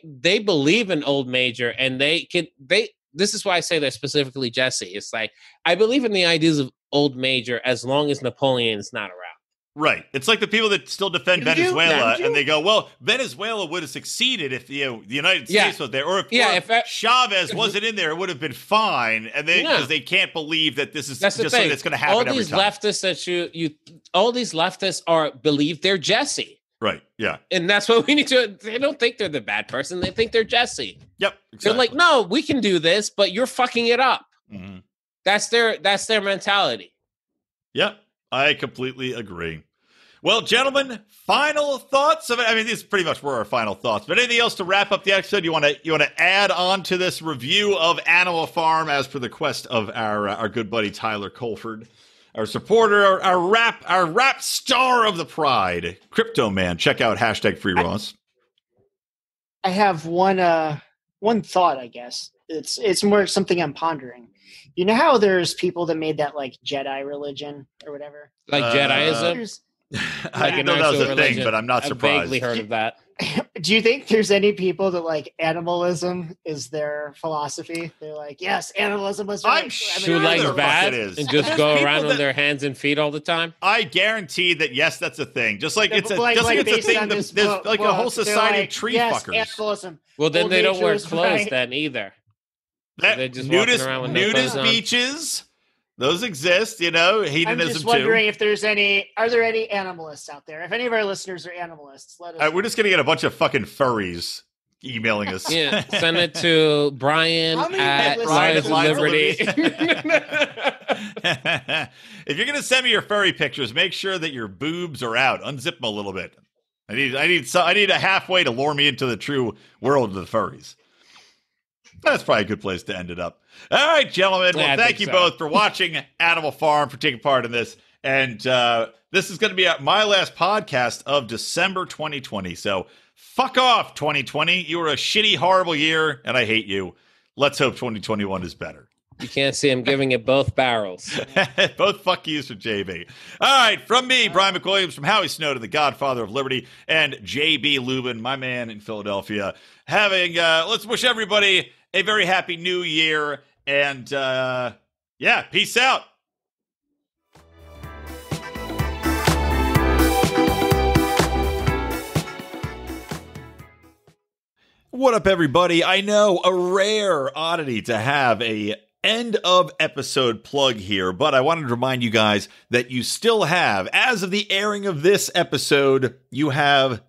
they believe in Old Major, and this is why I say they're specifically Jessie. It's like, I believe in the ideas of Old Major as long as Napoleon is not around. Right. It's like the people that still defend Venezuela, and they go, well, Venezuela would have succeeded if the United States was there. Or if Chavez wasn't in there, it would have been fine. And because they can't believe that this is just something that's going to happen every time. All these leftists believe they're Jessie. Right. Yeah. And that's what we need to. They don't think they're the bad person. They think they're Jessie. Yep. Exactly. They're like, no, we can do this, but you're fucking it up. Mm-hmm. That's their mentality. Yep. I completely agree. Well, gentlemen, final thoughts of it. I mean, these pretty much were our final thoughts. But anything else to wrap up the episode? You want to add on to this review of Animal Farm as per the quest of our good buddy Tyler Colford, our supporter, our rap star of the Pride, Crypto Man. Check out #FreeRoss. I have one thought. I guess it's more something I'm pondering. You know how there's people that made that like Jedi religion or whatever? Like Jediism? I didn't know that was a thing, but I'm not surprised. I've vaguely heard of that. Do you think there's any people that like animalism is their philosophy? They're like, yes, animalism was right. I'm sure Who likes the bad fuck it is. and just go around with their hands and feet all the time? I guarantee that, yes, that's a thing. Just like it's a thing. There's like a whole society of tree fuckers. Animalism. Well, then Old they don't wear Nature's clothes right. then either. That, they're just walking around with no clothes on. Beaches, those exist, hedonism I'm just wondering if are there any animalists out there? If any of our listeners are animalists, let us know. We're just going to get a bunch of fucking furries emailing us. Yeah, send it to Brian at Lions of Liberty. If you're going to send me your furry pictures, make sure that your boobs are out. Unzip them a little bit. I need a halfway to lure me into the true world of the furries. That's probably a good place to end it up. All right, gentlemen. Well, thank you both for watching Animal Farm, for taking part in this. And this is going to be my last podcast of December 2020. So fuck off, 2020. You were a shitty, horrible year, and I hate you. Let's hope 2021 is better. You can't see him giving it both barrels. Both fuck yous from JB. All right, from me, Brian McWilliams, from Howie Snowdon, the Godfather of Liberty, and JB Lubin, my man in Philadelphia, let's wish everybody a very happy new year, and peace out. What up, everybody? I know, a rare oddity to have a end of episode plug here, but I wanted to remind you guys that you still have, as of the airing of this episode, you have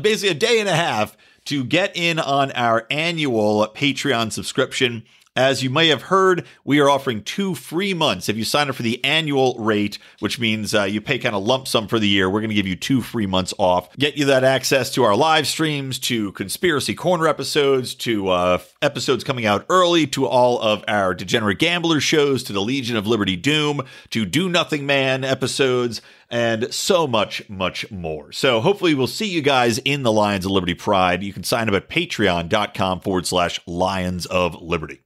basically a day and a half to get in on our annual Patreon subscription. As you may have heard, we are offering 2 free months. If you sign up for the annual rate, which means you pay kind of lump sum for the year, we're going to give you 2 free months off. Get you that access to our live streams, to Conspiracy Corner episodes, to episodes coming out early, to all of our Degenerate Gambler shows, to the Legion of Liberty Doom, to Do Nothing Man episodes, and so much, much more. So hopefully we'll see you guys in the Lions of Liberty Pride. You can sign up at patreon.com/Lions of Liberty.